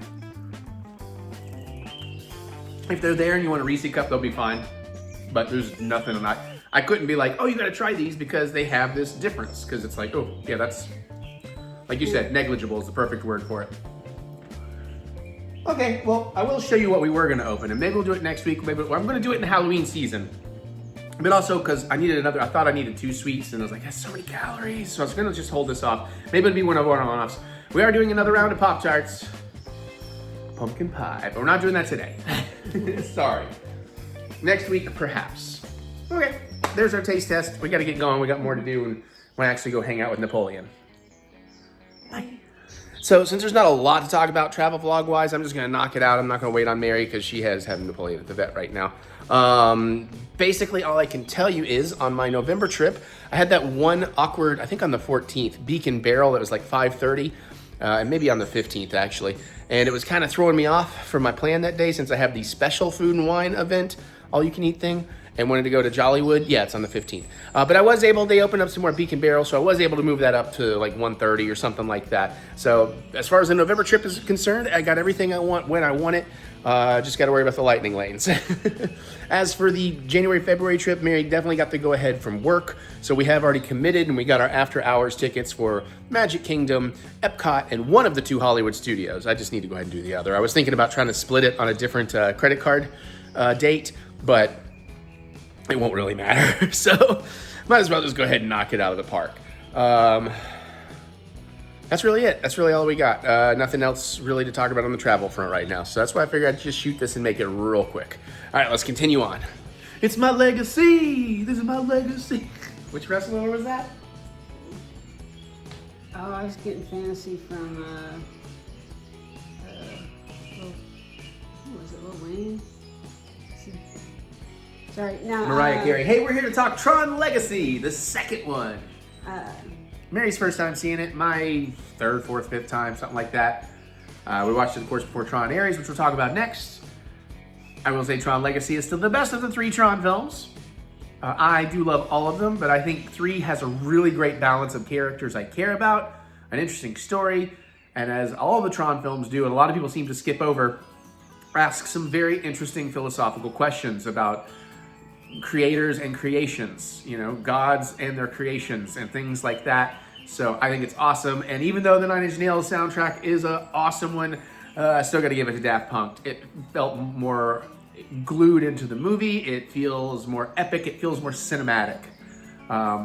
If they're there and you want a Reese cup, they'll be fine. But there's nothing, I couldn't be like, oh, you gotta try these because they have this difference. Because it's like, oh, yeah, that's, like you said, negligible is the perfect word for it. Okay, well, I will show you what we were gonna open, and maybe we'll do it next week. Maybe I'm gonna do it in Halloween season. But also because I thought I needed 2 sweets, and I was like, that's so many calories. So I was gonna just hold this off. Maybe it'll be one of our one-offs. We are doing another round of Pop-Tarts. Pumpkin pie, but we're not doing that today. Sorry. Next week, perhaps. Okay, there's our taste test. We gotta get going. We got more to do, and we'll actually go hang out with Napoleon. Bye. So since there's not a lot to talk about travel vlog wise, I'm just gonna knock it out. I'm not gonna wait on Mary because she has having Napoleon at the vet right now. Basically all I can tell you is on my November trip, I had that one awkward, I think on the 14th, Beacon Barrel that was like 5:30, and maybe on the 15th actually. And it was kind of throwing me off from my plan that day since I have the special food and wine event, all you can eat thing. and wanted to go to Jollywood. Yeah, it's on the 15th. But I was able, they opened up some more Beacon Barrel, so I was able to move that up to like 1:30 or something like that. So as far as the November trip is concerned, I got everything I want when I want it. Just got to worry about the lightning lanes. As for the January, February trip, Mary definitely got the go ahead from work. So we have already committed, and we got our after hours tickets for Magic Kingdom, Epcot, and one of the 2 Hollywood studios. I just need to go ahead and do the other. I was thinking about trying to split it on a different credit card date, but it won't really matter. So might as well just go ahead and knock it out of the park. That's really it. That's really all we got. Nothing else really to talk about on the travel front right now. So that's why I figured I'd just shoot this and make it real quick. All right, let's continue on. It's my legacy. This is my legacy. Which wrestler was that? Oh, I was getting fantasy from, who was it, Lil Wayne? Sorry, no. Mariah Carey. Hey, we're here to talk Tron Legacy, the second one. Mary's first time seeing it, my third, fourth, fifth time, something like that. We watched it, of course, before Tron Ares, which we'll talk about next. I will say Tron Legacy is still the best of the 3 Tron films. I do love all of them, but I think 3 has a really great balance of characters I care about, an interesting story, and as all the Tron films do, and a lot of people seem to skip over, ask some very interesting philosophical questions about creators and creations, you know, gods and their creations and things like that. So I think it's awesome. And even though the 9 Inch Nails soundtrack is an awesome one, I still got to give it to Daft Punk. It felt more glued into the movie. It feels more epic. It feels more cinematic.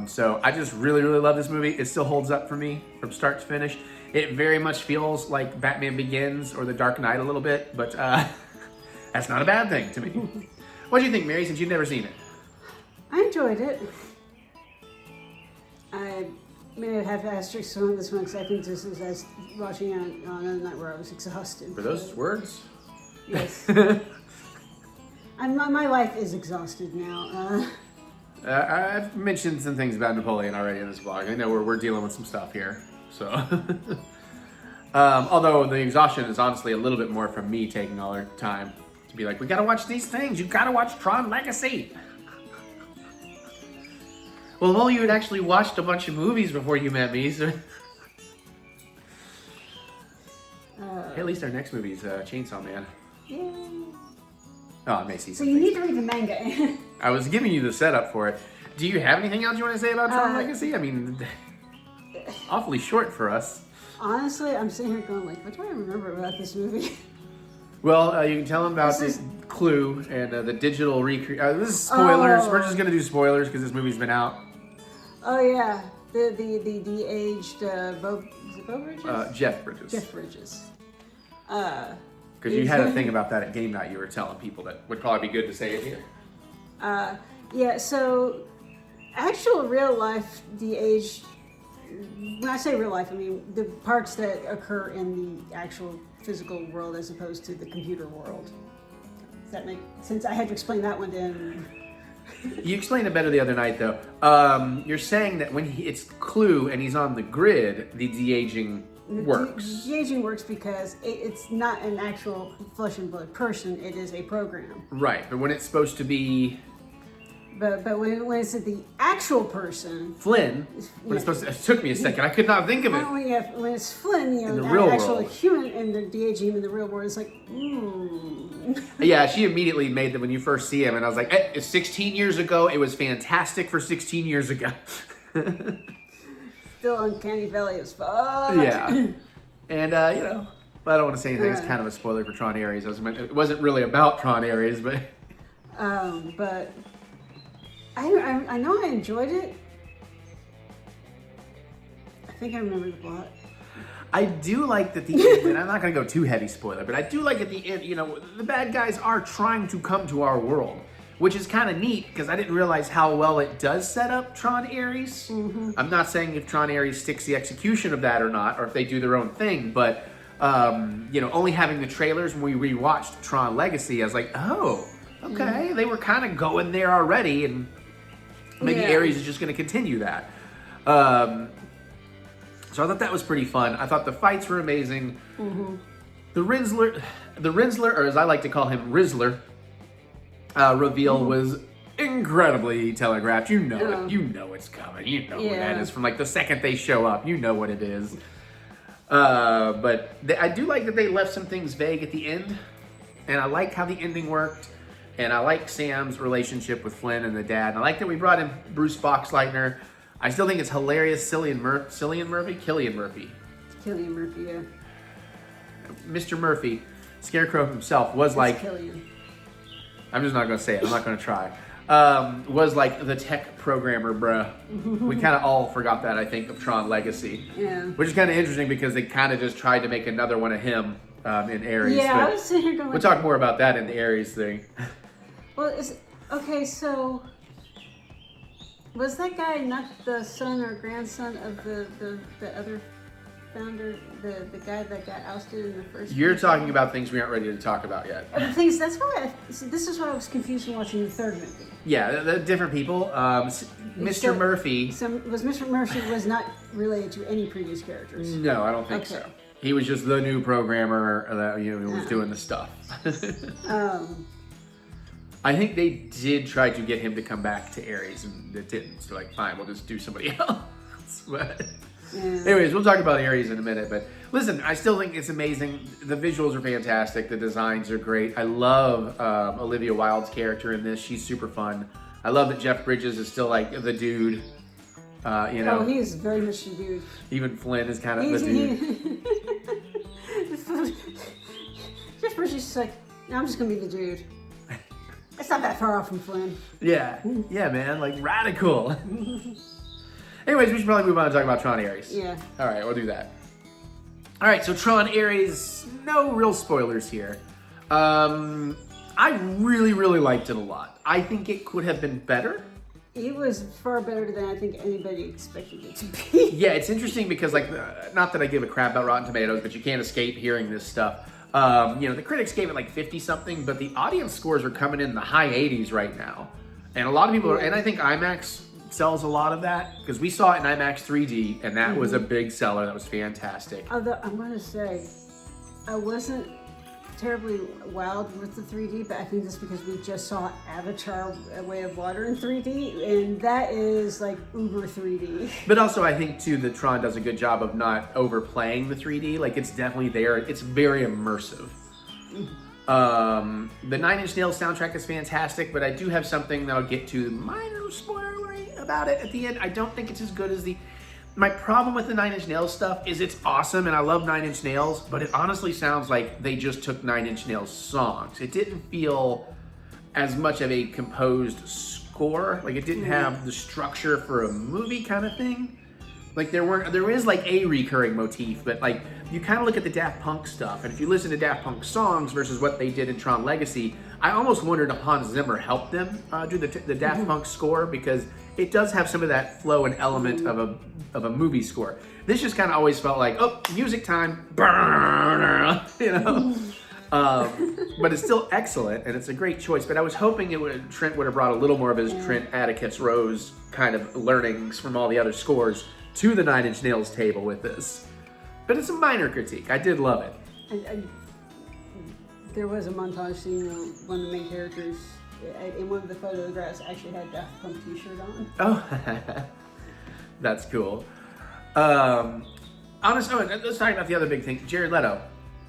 So I just really, really love this movie. It still holds up for me from start to finish. It very much feels like Batman Begins or The Dark Knight a little bit, but that's not a bad thing to me. What do you think, Mary, since you've never seen it? I enjoyed it. I may have asterisks on this one because I think this is as watching it on another night where I was exhausted. For those words? Yes. My life is exhausted now. I've mentioned some things about Napoleon already in this vlog. I know we're dealing with some stuff here, so. Although the exhaustion is honestly a little bit more from me taking all our time to be like, we gotta watch these things. You gotta watch Tron Legacy. Well, you had actually watched a bunch of movies before you met me, so. At least our next movie is Chainsaw Man. Yeah. Oh, I may see So something. you need to read the manga. I was giving you the setup for it. Do you have anything else you want to say about Tron Legacy? I mean, awfully short for us. Honestly, I'm sitting here going like, what do I remember about this movie? Well, you can tell them about the Clue and the digital recreation. This is spoilers. Oh. We're just gonna do spoilers because this movie's been out. Oh yeah, the de-aged Bo Bridges? Jeff Bridges. Jeff Bridges. Because you had a thing about that at game night. You were telling people that would probably be good to say it here. Yeah. So, actual real life de-aged. When I say real life, I mean the parts that occur in the actual physical world as opposed to the computer world. Does that make sense? I had to explain that one then. You explained it better the other night, though. You're saying that when it's Clue and he's on the grid, the de-aging works. De-aging works because it's not an actual flesh and blood person. It is a program. Right, but when it's supposed to be But when it's the actual person, Flynn, when it's supposed to, it took me a second. I could not think of it. when it's Flynn, you know, In the the real actual world. human and the de-aging in the real world, it's like, Yeah, she immediately made that when you first see him, and I was like, it's 16 years ago. It was fantastic for 16 years ago. Still uncanny valley as fuck. Yeah. And, you know, I don't want to say anything. It's kind of a spoiler for Tron Ares. It wasn't really about Tron Ares, but... But I know I enjoyed it. I think I remember the plot. I do like that the end, and I'm not going to go too heavy spoiler, but I do like at the end, you know, the bad guys are trying to come to our world, which is kind of neat because I didn't realize how well it does set up Tron Ares. Mm-hmm. I'm not saying if Tron Ares sticks the execution of that or not, or if they do their own thing, but, you know, only having the trailers when we rewatched Tron Legacy, I was like, oh, okay, they were kind of going there already, and maybe Ares is just going to continue that. So I thought that was pretty fun. I thought the fights were amazing. Mm-hmm. The Rinsler, or as I like to call him, Rizzler, reveal was incredibly telegraphed. You know Oh. it. You know it's coming. You know what Yeah. that is from like the second they show up. You know what it is. I do like that they left some things vague at the end, and I like how the ending worked, and I like Sam's relationship with Flynn and the dad. And I like that we brought in Bruce Boxleitner. I still think it's hilarious. Cillian Murphy, yeah. Mr. Murphy, Scarecrow himself was like. Killian. I'm just not gonna say it. I'm not gonna try. Was like the tech programmer, bruh. We kind of all forgot that, I think, of Tron Legacy. Yeah. Which is kind of interesting because they kind of just tried to make another one of him in Ares. Yeah, but I was sitting here going. we'll talk more about that in the Ares thing. Well, okay, so was that guy not the son or grandson of the other founder, the guy that got ousted in the first? You're talking about things we aren't ready to talk about yet. The things that's why this is why I was confused when watching the third movie. Yeah, the different people. Mr. Murphy. So Mr. Murphy was not related to any previous characters. No, I don't think so. He was just the new programmer that who was doing the stuff. I think they did try to get him to come back to Ares, and it didn't. So like, fine, we'll just do somebody else. But anyways, we'll talk about Ares in a minute. But listen, I still think it's amazing. The visuals are fantastic. The designs are great. I love Olivia Wilde's character in this. She's super fun. I love that Jeff Bridges is still like the dude. Oh, he is very much the dude. Even Flynn is kind of the dude. Jeff Bridges is like, no, I'm just gonna be the dude. It's not that far off from Flynn. Yeah, man, like radical. Anyways, we should probably move on and talk about Tron Ares. Yeah. All right, we'll do that. All right, so Tron Ares, no real spoilers here. I really, really liked it a lot. I think it could have been better. It was far better than I think anybody expected it to be. Yeah, it's interesting because, like, not that I give a crap about Rotten Tomatoes, but you can't escape hearing this stuff. The critics gave it like 50-something, but the audience scores are coming in the high 80s right now. And a lot of people are, and I think IMAX sells a lot of that, because we saw it in IMAX 3D, and that was a big seller. That was fantastic. Although, I'm going to say, I wasn't terribly wild with the 3D, but I think that's because we just saw Avatar: A Way of Water in 3D, and that is like uber 3D. But also, I think, too, that Tron does a good job of not overplaying the 3D. Like, it's definitely there. It's very immersive. The Nine Inch Nails soundtrack is fantastic, but I do have something that I'll get to, minor spoilery about it at the end. I don't think it's as good as the... My problem with the Nine Inch Nails stuff is it's awesome, and I love Nine Inch Nails, but it honestly sounds like they just took Nine Inch Nails songs. It didn't feel as much of a composed score. Like, it didn't have the structure for a movie kind of thing. Like, there is like a recurring motif, but like, you kind of look at the Daft Punk stuff, and if you listen to Daft Punk songs versus what they did in Tron Legacy, I almost wondered if Hans Zimmer helped them do the Daft Punk score, because it does have some of that flow and element of a movie score. This just kind of always felt like, oh, music time, you know. But it's still excellent, and it's a great choice. But I was hoping Trent would have brought a little more of his Trent Atticus Rose kind of learnings from all the other scores to the Nine Inch Nails table with this. But it's a minor critique. I did love it. There was a montage scene where one of the main characters in one of the photographs actually had a Daft Punk t-shirt on. Oh, that's cool. Honestly, let's talk about the other big thing. Jared Leto.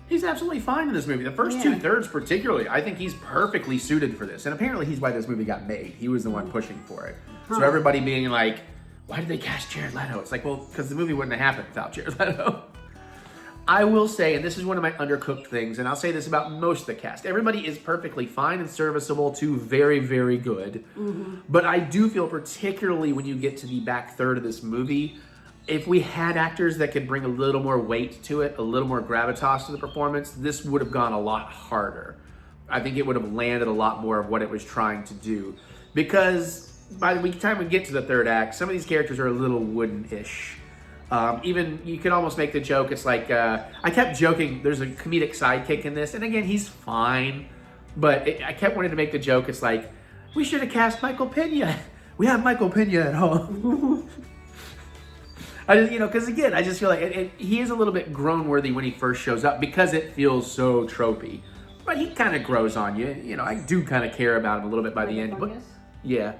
He's absolutely fine in this movie. The first 2/3 particularly, I think he's perfectly suited for this. And apparently he's why this movie got made. He was the one pushing for it. So everybody being like, why did they cast Jared Leto? It's like, well, because the movie wouldn't have happened without Jared Leto. I will say, and this is one of my undercooked things, and I'll say this about most of the cast, everybody is perfectly fine and serviceable to very, very good. But I do feel, particularly when you get to the back third of this movie, if we had actors that could bring a little more weight to it, a little more gravitas to the performance, this would have gone a lot harder. I think it would have landed a lot more of what it was trying to do. Because by the time we get to the third act, some of these characters are a little wooden-ish. Even, you could almost make the joke, it's like, I kept joking, there's a comedic sidekick in this, and again, he's fine, but I kept wanting to make the joke, it's like, we should have cast Michael Pena. We have Michael Pena at home. I just, because again, I just feel like he is a little bit groan-worthy when he first shows up, because it feels so tropey. But he kind of grows on you. I do kind of care about him a little bit by the end. But Yeah,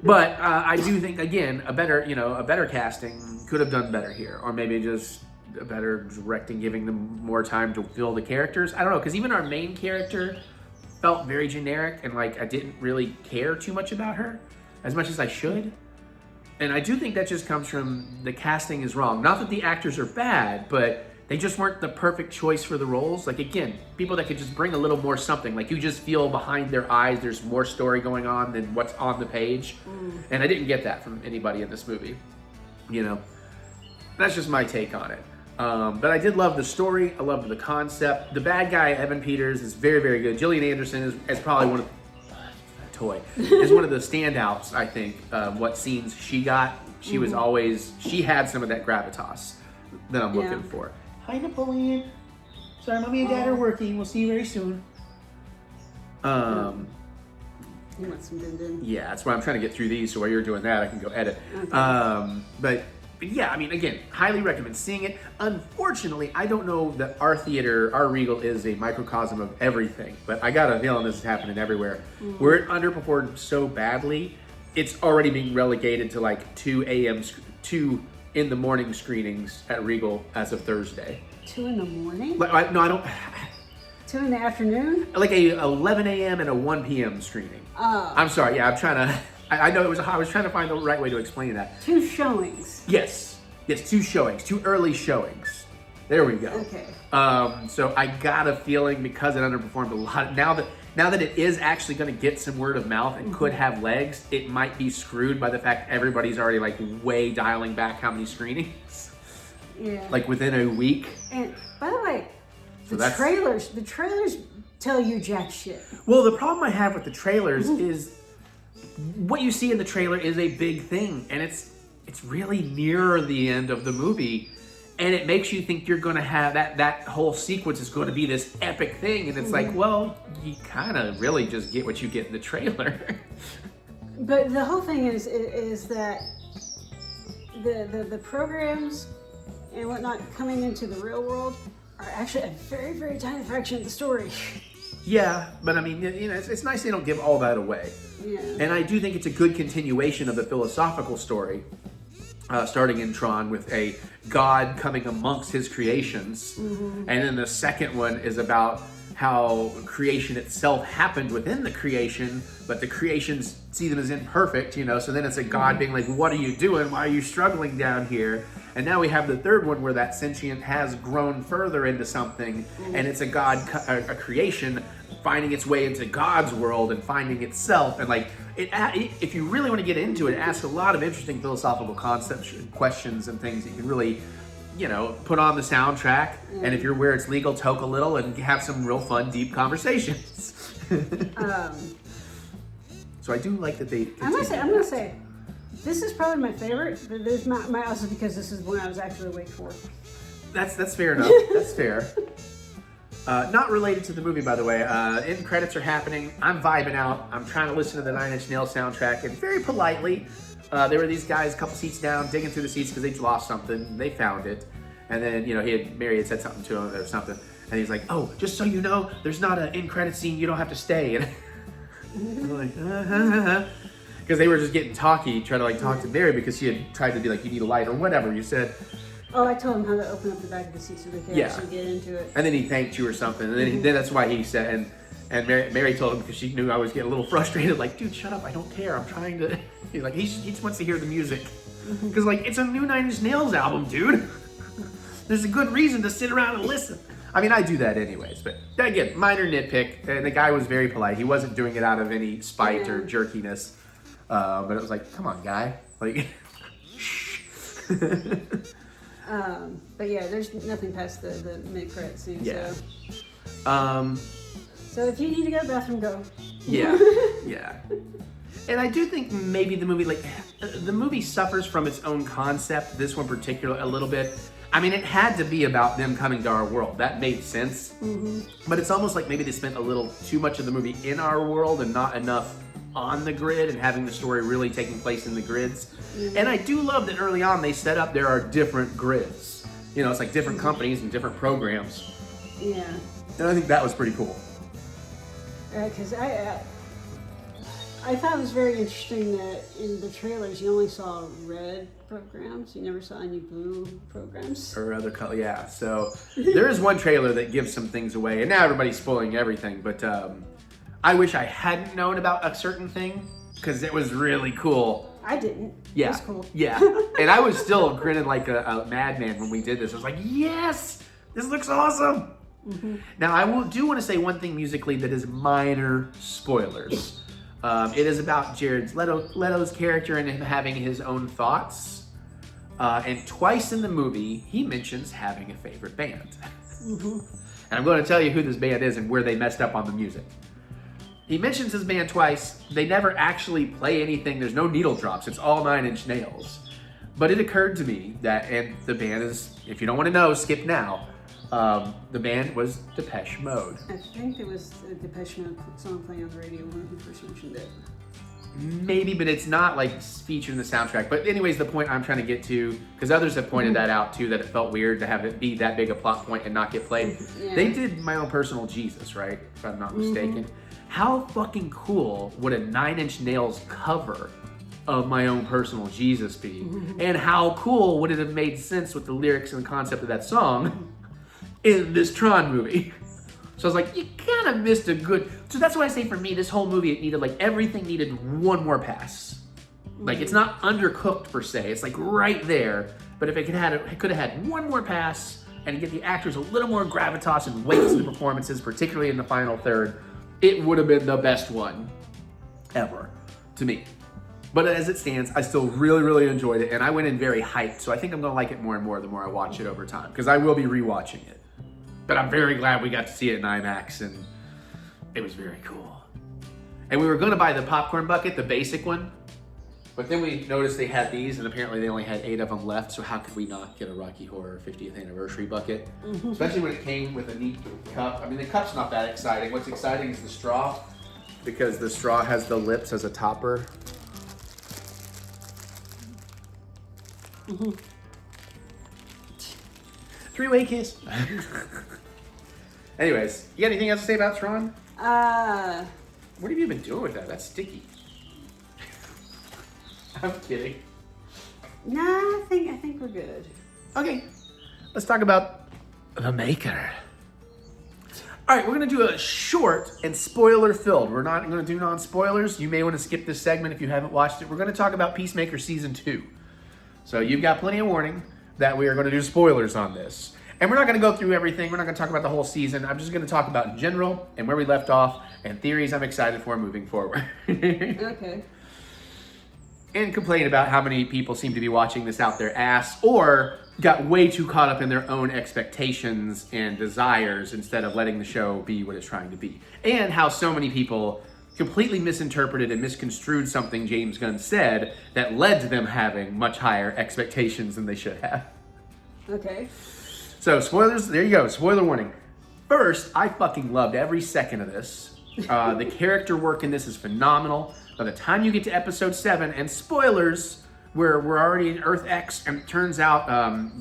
but I do think again a better casting could have done better here, or maybe just a better directing, giving them more time to build the characters. I don't know, because even our main character felt very generic, and like I didn't really care too much about her as much as I should. And I do think that just comes from the casting is wrong. Not that the actors are bad, but they just weren't the perfect choice for the roles. Like, again, people that could just bring a little more something. Like, you just feel behind their eyes there's more story going on than what's on the page. And I didn't get that from anybody in this movie. You know? That's just my take on it. But I did love the story. I loved the concept. The bad guy, Evan Peters, is very, very good. Gillian Anderson is probably one of is one of the standouts, I think, what scenes she got. She was always, she had some of that gravitas that I'm looking for. Hi, Napoleon. Sorry, Mommy and Dad are working. We'll see you very soon. You want some din-din? Yeah, that's why I'm trying to get through these, so while you're doing that, I can go edit. Okay. But yeah, I mean, again, highly recommend seeing it. Unfortunately, I don't know that our theater, our Regal, is a microcosm of everything, but I got a feeling this is happening everywhere. Where it underperformed so badly, it's already being relegated to like 2 in the morning screenings at Regal as of Thursday. 2 in the morning? Like, no, I don't. 2 in the afternoon? Like a 11 a.m. and a 1 p.m. screening. Oh. I'm sorry. Yeah, I'm trying to. I know it was. I was trying to find the right way to explain that. 2 showings. Yes, 2 showings, 2 early showings. There we go. Okay. So I got a feeling because it underperformed a lot. Now that it is actually going to get some word of mouth and could have legs, it might be screwed by the fact everybody's already like way dialing back how many screenings. Yeah. Like within a week. And by the way, So the trailers tell you jack shit. Well, the problem I have with the trailers is what you see in the trailer is a big thing, and it's really near the end of the movie, and it makes you think you're going to have that whole sequence is going to be this epic thing, and it's like, well, you kind of really just get what you get in the trailer. But the whole thing is that the programs and whatnot coming into the real world are actually a very, very tiny fraction of the story. Yeah, but I mean, you know, it's nice they don't give all that away. Yeah. And I do think it's a good continuation of the philosophical story, starting in Tron with a god coming amongst his creations. And then the second one is about how creation itself happened within the creation, but the creations see them as imperfect, you know, so then it's a god being like, what are you doing? Why are you struggling down here? And now we have the third one where that sentient has grown further into something, and it's a god, a creation finding its way into God's world and finding itself. And like, if you really want to get into it, it asks a lot of interesting philosophical concepts, questions, and things that you can really, you know, put on the soundtrack. And if you're where it's legal, toke a little and have some real fun, deep conversations. So I do like that they. I'm gonna say, this is probably my favorite. But there's my also because this is one I was actually awake for. That's fair enough. That's fair. Not related to the movie, by the way. End credits are happening. I'm vibing out. I'm trying to listen to the Nine Inch Nails soundtrack, and very politely, there were these guys a couple seats down, digging through the seats because they'd lost something. They found it, and then Mary had said something to him or something, and he's like, "Oh, just so you know, there's not an end credit scene. You don't have to stay." And I'm like, because they were just getting talky, trying to like talk to Mary because she had tried to be like, "You need a light" or whatever you said. Oh, I told him how to open up the back of the seat so they could actually get into it. And then he thanked you or something, and then that's why he said, and Mary told him because she knew I was getting a little frustrated, like, dude, shut up, I don't care, I'm trying to. He's like, he just wants to hear the music, because like it's a new Nine Inch Nails album, dude. There's a good reason to sit around and listen. I mean, I do that anyways, but again, minor nitpick. And the guy was very polite. He wasn't doing it out of any spite or jerkiness, but it was like, come on, guy, like. But yeah, there's nothing past the mid-credit scene. Yeah. So if you need to go to the bathroom, go. Yeah. Yeah. And I do think maybe the movie suffers from its own concept. This one particular a little bit. I mean, it had to be about them coming to our world. That made sense. But it's almost like maybe they spent a little too much of the movie in our world and not enough on the grid and having the story really taking place in the grids. And I do love that early on they set up there are different grids. You know, it's like different companies and different programs. Yeah. And I think that was pretty cool. Because I thought it was very interesting that in the trailers you only saw red programs. You never saw any blue programs. Or other color, yeah. So there is one trailer that gives some things away, and now everybody's spoiling everything. But I wish I hadn't known about a certain thing because it was really cool. I didn't. Yeah, it was cool. Yeah, and I was still grinning like a madman when we did this. I was like, yes, this looks awesome. Mm-hmm. Now I do want to say one thing musically that is minor spoilers. It is about Jared Leto's character and him having his own thoughts. And twice in the movie, he mentions having a favorite band. Mm-hmm. And I'm going to tell you who this band is and where they messed up on the music. He mentions his band twice. They never actually play anything. There's no needle drops. It's all 9 Inch Nails. But it occurred to me that, and the band is, if you don't want to know, skip now. The band was Depeche Mode. I think there was a Depeche Mode song playing on the radio when he first mentioned it. Maybe, but it's not like featured in the soundtrack. But anyways, the point I'm trying to get to, because others have pointed that out too, that it felt weird to have it be that big a plot point and not get played. Yeah. They did My Own Personal Jesus, right? If I'm not mistaken. How fucking cool would a 9 Inch Nails cover of My Own Personal Jesus be? And how cool would it have made sense with the lyrics and the concept of that song in this Tron movie? So I was like, you kind of missed a good... So that's why I say for me, this whole movie, it needed, like, everything needed one more pass. Like, it's not undercooked per se. It's, like, right there. But if it could have had one more pass and get the actors a little more gravitas and weight to the performances, particularly in the final third, it would have been the best one ever to me. But as it stands, I still really, really enjoyed it. And I went in very hyped. So I think I'm going to like it more and more the more I watch it over time. Because I will be rewatching it. But I'm very glad we got to see it in IMAX, and it was very cool. And we were going to buy the popcorn bucket, the basic one, but then we noticed they had these, and apparently they only had 8 of them left, so how could we not get a Rocky Horror 50th anniversary bucket? Especially when it came with a neat cup. I mean, the cup's not that exciting. What's exciting is the straw, because the straw has the lips as a topper. Three-way kiss. Anyways, you got anything else to say about Tron? What have you been doing with that? That's sticky. I'm kidding. Nah, I think we're good. Okay, let's talk about The Maker. All right, we're gonna do a short and spoiler-filled. We're not gonna do non-spoilers. You may want to skip this segment if you haven't watched it. We're gonna talk about Peacemaker Season 2. So you've got plenty of warning that we are going to do spoilers on this. And we're not going to go through everything. We're not going to talk about the whole season. I'm just going to talk about in general and where we left off and theories I'm excited for moving forward. Okay. And complain about how many people seem to be watching this out their ass or got way too caught up in their own expectations and desires instead of letting the show be what it's trying to be. And how so many people completely misinterpreted and misconstrued something James Gunn said that led to them having much higher expectations than they should have. Okay. So, spoilers, there you go. Spoiler warning. First, I fucking loved every second of this. The character work in this is phenomenal. By the time you get to episode 7, and spoilers, we're already in Earth X, and it turns out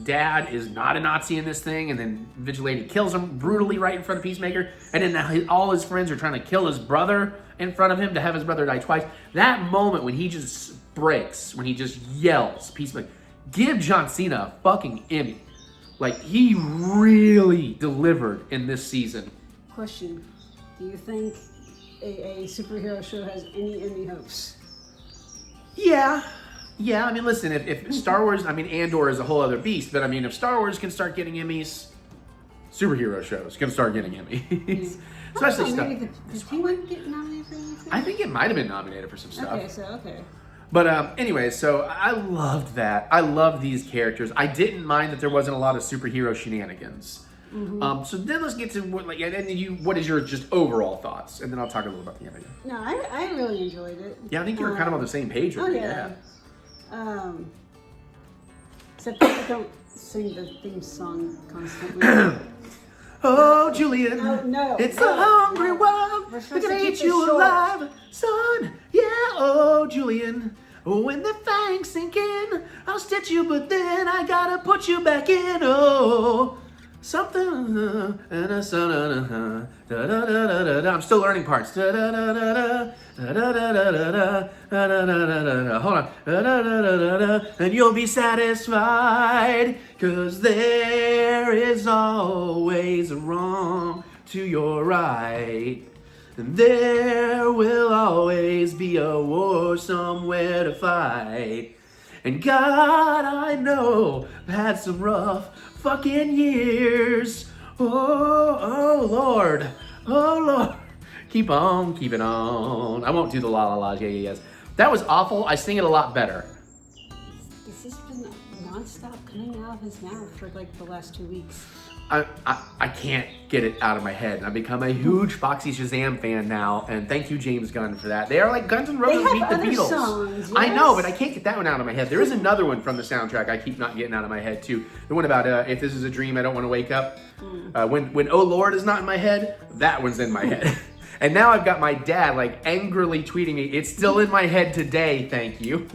Dad is not a Nazi in this thing, and then Vigilante kills him brutally right in front of Peacemaker, and then now all his friends are trying to kill his brother in front of him to have his brother die twice. That moment when he just breaks, when he just yells, Peacemaker, give John Cena a fucking Emmy. Like, he really delivered in this season. Question. Do you think a superhero show has any Emmy hopes? Yeah, I mean, listen, if Star Wars, I mean, Andor is a whole other beast, but I mean, if Star Wars can start getting Emmys, superhero shows can start getting Emmys. Especially stuff. Did Penguin get nominated for anything? I think it might have been nominated for some stuff. Okay. But anyway, so I loved that. I love these characters. I didn't mind that there wasn't a lot of superhero shenanigans. So then let's get to what is your just overall thoughts, and then I'll talk a little about the ending. No, I really enjoyed it. Yeah, I think you were kind of on the same page with me. Yeah. Except I don't sing the theme song constantly. Oh, Julian. No. It's a hungry world. We're gonna eat you alive, son. Yeah, oh, Julian. When the fangs sink in, I'll stitch you, but then I gotta put you back in. Oh, something. I'm still learning parts. Hold on. And you'll be satisfied, 'cause there is always a wrong to your right. And there will always be a war somewhere to fight. And God, I know I've had some rough fucking years. Oh Lord. Oh Lord. Keep on keeping on. I won't do the la la la's, yeah, yes. That was awful. I sing it a lot better. This has been nonstop coming out of his mouth for like the last 2 weeks. I can't get it out of my head. I've become a huge Foxy Shazam fan now, and thank you, James Gunn, for that. They are like Guns N' Roses meet the Beatles. Songs, yes. I know, but I can't get that one out of my head. There is another one from the soundtrack I keep not getting out of my head too. The one about if this is a dream, I don't want to wake up. When Oh Lord is not in my head, that one's in my head. And now I've got my dad like angrily tweeting me, "It's still in my head today, thank you."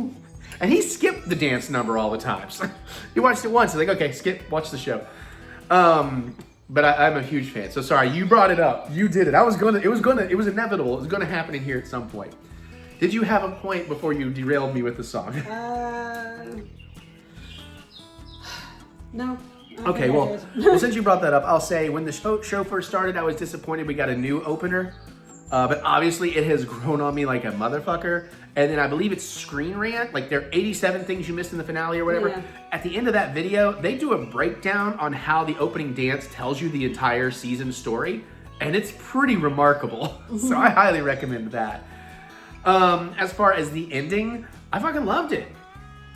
And he skipped the dance number all the time. So he watched it once. He's like, "Okay, skip, watch the show." But I'm a huge fan. So sorry, you brought it up. You did it. It was inevitable. It was gonna happen in here at some point. Did you have a point before you derailed me with the song? No. Okay, well, since you brought that up, I'll say when the show first started, I was disappointed we got a new opener. But obviously it has grown on me like a motherfucker. And then I believe it's Screen Rant, like there are 87 things you missed in the finale or whatever. Yeah. At the end of that video, they do a breakdown on how the opening dance tells you the entire season story. And it's pretty remarkable. So I highly recommend that. As far as the ending, I fucking loved it.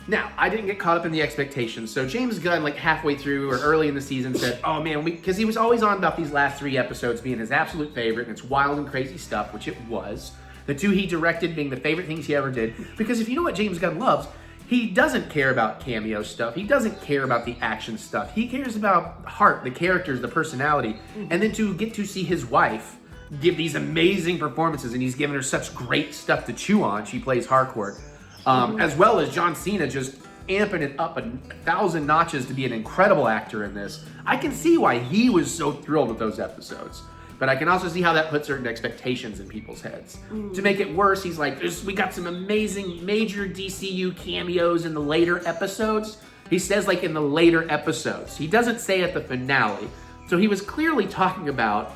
Now, I didn't get caught up in the expectations. So James Gunn, like halfway through or early in the season said, oh man, because he was always on about these last 3 episodes being his absolute favorite, and it's wild and crazy stuff, which it was. The 2 he directed being the favorite things he ever did. Because if you know what James Gunn loves, he doesn't care about cameo stuff. He doesn't care about the action stuff. He cares about heart, the characters, the personality. And then to get to see his wife give these amazing performances, and he's given her such great stuff to chew on. She plays Harcourt. As well as John Cena just amping it up 1,000 notches to be an incredible actor in this. I can see why he was so thrilled with those episodes. But I can also see how that puts certain expectations in people's heads. To make it worse, he's like, we got some amazing major DCU cameos in the later episodes. He says like in the later episodes. He doesn't say at the finale. So he was clearly talking about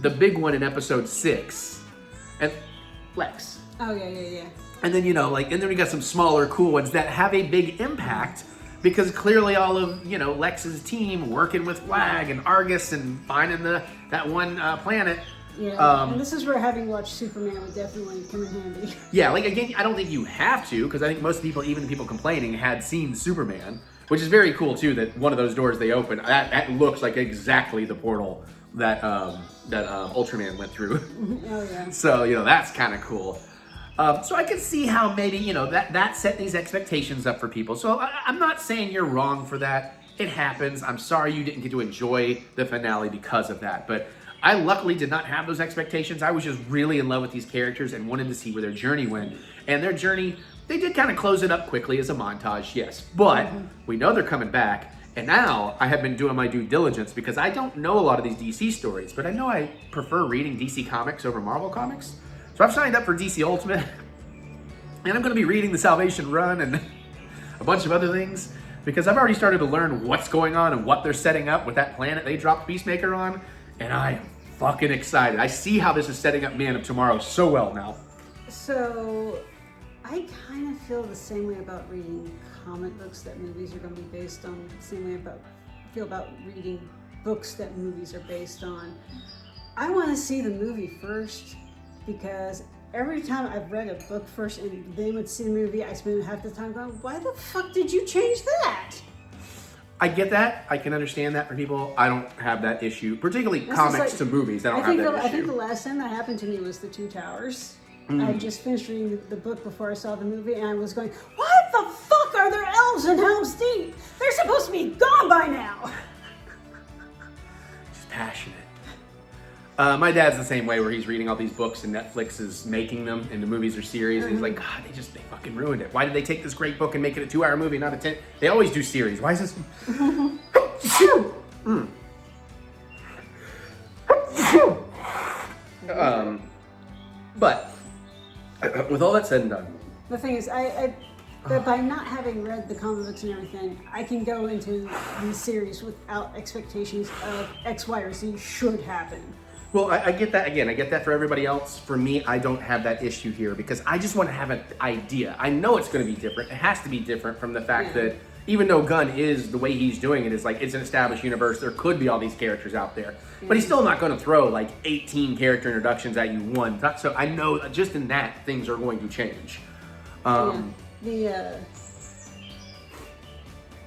the big one in episode 6. And Lex. Oh, yeah. And then, and then we got some smaller cool ones that have a big impact because clearly all of, Lex's team working with Flag and Argus and finding that one planet. Yeah, and this is where having watched Superman would definitely come in handy. Yeah, like again, I don't think you have to because I think most people, even the people complaining, had seen Superman, which is very cool too that one of those doors they open, that looks like exactly the portal that Ultraman went through. Oh, yeah. So, that's kind of cool. So I can see how maybe, that set these expectations up for people. So I'm not saying you're wrong for that. It happens. I'm sorry you didn't get to enjoy the finale because of that. But I luckily did not have those expectations. I was just really in love with these characters and wanted to see where their journey went. And their journey, they did kind of close it up quickly as a montage, yes. But we know they're coming back. And now I have been doing my due diligence because I don't know a lot of these DC stories, but I know I prefer reading DC comics over Marvel comics. So I've signed up for DC Ultimate, and I'm going to be reading the Salvation Run and a bunch of other things, because I've already started to learn what's going on and what they're setting up with that planet they dropped Peacemaker on, and I am fucking excited. I see how this is setting up Man of Tomorrow so well now. So, I kind of feel the same way about reading comic books that movies are going to be based on, the same way I feel about reading books that movies are based on. I want to see the movie first, because every time I've read a book first and then would see the movie, I spend half the time going, why the fuck did you change that? I get that. I can understand that for people. I don't have that issue, particularly comics to movies. I think the last time that happened to me was The Two Towers. I just finished reading the book before I saw the movie, and I was going, what the fuck are there elves in Helm's Deep? They're supposed to be gone by now. Just passionate. My dad's the same way, where he's reading all these books and Netflix is making them into movies or series, and he's like, God, they fucking ruined it. Why did they take this great book and make it a 2-hour movie, not a 10? They always do series. Why is this? But with all that said and done, the thing is, but by not having read the comic books and everything, I can go into the series without expectations of X, Y, or Z should happen. well, I get that. Again, I get that for everybody else. For me, I don't have that issue here because I just want to have an idea. I know it's going to be different. It has to be different from the fact that even though Gunn is the way he's doing it is like it's an established universe, there could be all these characters out there, but he's still not going to throw like 18 character introductions at you one. So I know just in that things are going to change.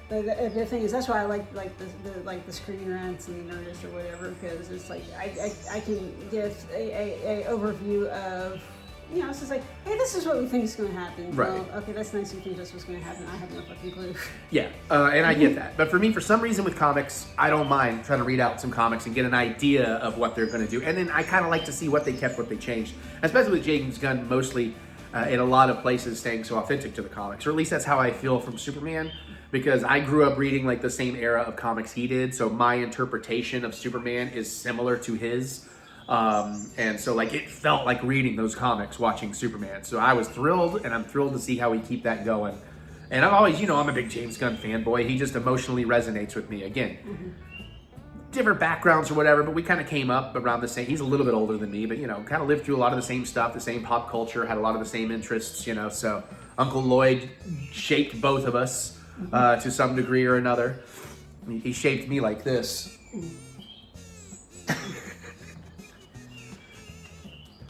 The thing is, that's why I like the screen rants and the Nerdist or whatever, because it's like I can give a overview of, you know, it's just like, hey, this is what we think is going to happen. Right. Well, okay, that's nice. You think that's what's going to happen. I have no fucking clue. Yeah, and I get that. But for me, for some reason with comics, I don't mind trying to read out some comics and get an idea of what they're going to do. And then I kind of like to see what they kept, what they changed. Especially with James Gunn mostly in a lot of places staying so authentic to the comics. Or at least that's how I feel from Superman. Because I grew up reading like the same era of comics he did. So my interpretation of Superman is similar to his. And so like it felt like reading those comics, watching Superman. So I was thrilled, and I'm thrilled to see how we keep that going. And I've always, you know, I'm a big James Gunn fanboy. He just emotionally resonates with me. Again, different backgrounds or whatever, but we kind of came up around the same. He's a little bit older than me, but you know, kind of lived through a lot of the same stuff, the same pop culture, had a lot of the same interests, you know. So Uncle Lloyd shaped both of us to some degree or another. He shaped me like this.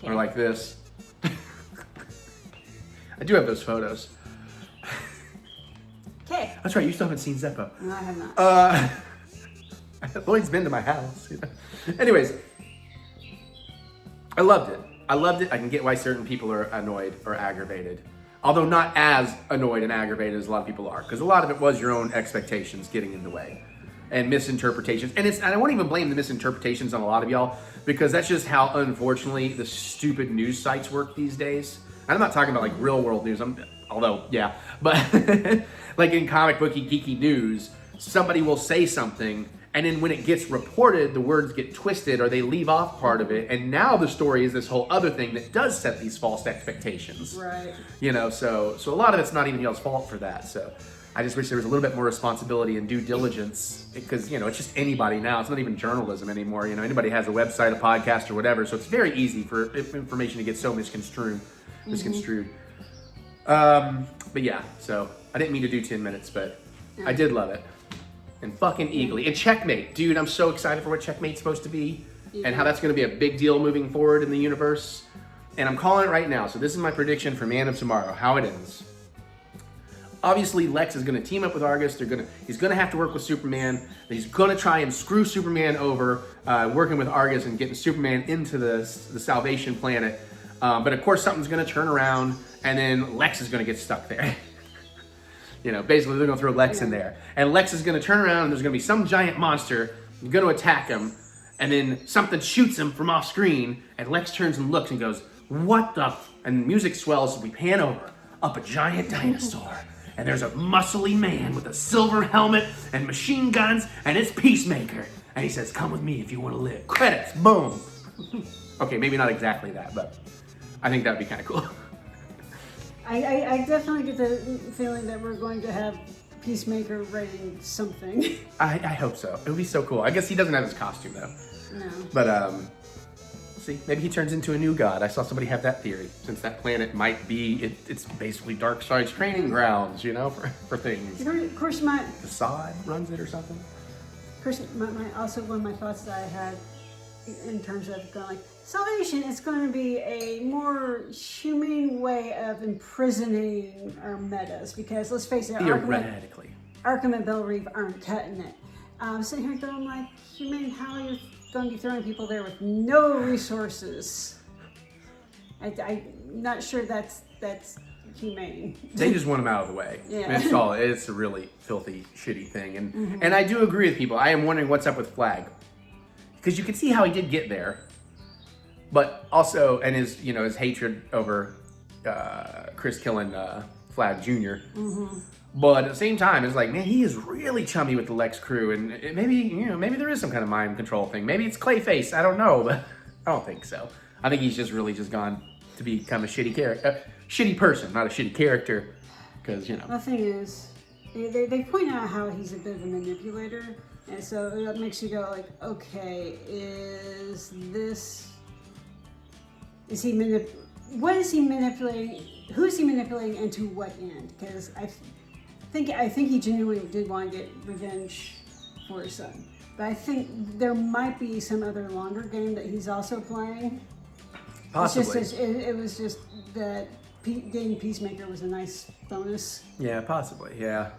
Or like this. I do have those photos. Okay. That's right, you still haven't seen Zeppo. No, I have not. Lloyd's been to my house. You know? Anyways, I loved it. I can get why certain people are annoyed or aggravated. Although not as annoyed and aggravated as a lot of people are. Because a lot of it was your own expectations getting in the way. And misinterpretations. And I won't even blame the misinterpretations on a lot of y'all, because that's just how, unfortunately, the stupid news sites work these days. And I'm not talking about like real world news, although, yeah. But like in comic booky geeky news, somebody will say something, and then when it gets reported, the words get twisted or they leave off part of it. And now the story is this whole other thing that does set these false expectations. Right. You know, so a lot of it's not even y'all's fault for that. So I just wish there was a little bit more responsibility and due diligence, because, you know, it's just anybody now. It's not even journalism anymore. You know, anybody has a website, a podcast, or whatever. So it's very easy for information to get so misconstrued. But yeah, so I didn't mean to do 10 minutes, but I did love it. And fucking eagerly. And Checkmate. Dude, I'm so excited for what Checkmate's supposed to be and how that's going to be a big deal moving forward in the universe. And I'm calling it right now. So this is my prediction for Man of Tomorrow, how it ends. Obviously, Lex is going to team up with Argus. He's going to have to work with Superman. He's going to try and screw Superman over, working with Argus and getting Superman into the Salvation Planet. But of course, something's going to turn around, and then Lex is going to get stuck there. You know, basically, they're going to throw Lex in there. And Lex is going to turn around, and there's going to be some giant monster going to attack him. And then something shoots him from off screen, and Lex turns and looks and goes, "What the f-" And music swells, so we pan over, up a giant dinosaur. And there's a muscly man with a silver helmet and machine guns, and it's Peacemaker. And he says, "Come with me if you want to live." Credits, boom. Okay, maybe not exactly that, but I think that would be kind of cool. I definitely get the feeling that we're going to have Peacemaker writing something. I hope so. It would be so cool. I guess he doesn't have his costume, though. No. But, see, maybe he turns into a new god. I saw somebody have that theory, since that planet might be, it's basically Darkseid's training grounds, you know, for things. Of course, The Sod runs it or something? also one of my thoughts that I had in terms of going like, Salvation is going to be a more humane way of imprisoning our metas, because let's face it, Theoretically. Arkham and Bell Reeve aren't cutting it. Sitting here going like, humane, how are you going to be throwing people there with no resources? I'm not sure that's humane. They just want him out of the way. Yeah. It's a really filthy, shitty thing. And I do agree with people. I am wondering what's up with Flag. Because you can see how he did get there. But also, and his hatred over Chris killing Flag Jr. But at the same time, it's like, man, he is really chummy with the Lex crew, and maybe there is some kind of mind control thing. Maybe it's Clayface. I don't know, but I don't think so. I think he's just really just gone to become a shitty character, shitty person, not a shitty character, because you know. The thing is, they point out how he's a bit of a manipulator, and so that makes you go like, okay, what is he manipulating? Who is he manipulating, and to what end? Because I think he genuinely did want to get revenge for his son, but I think there might be some other longer game that he's also playing. Possibly. It was just that getting Peacemaker was a nice bonus. Yeah, possibly. Yeah.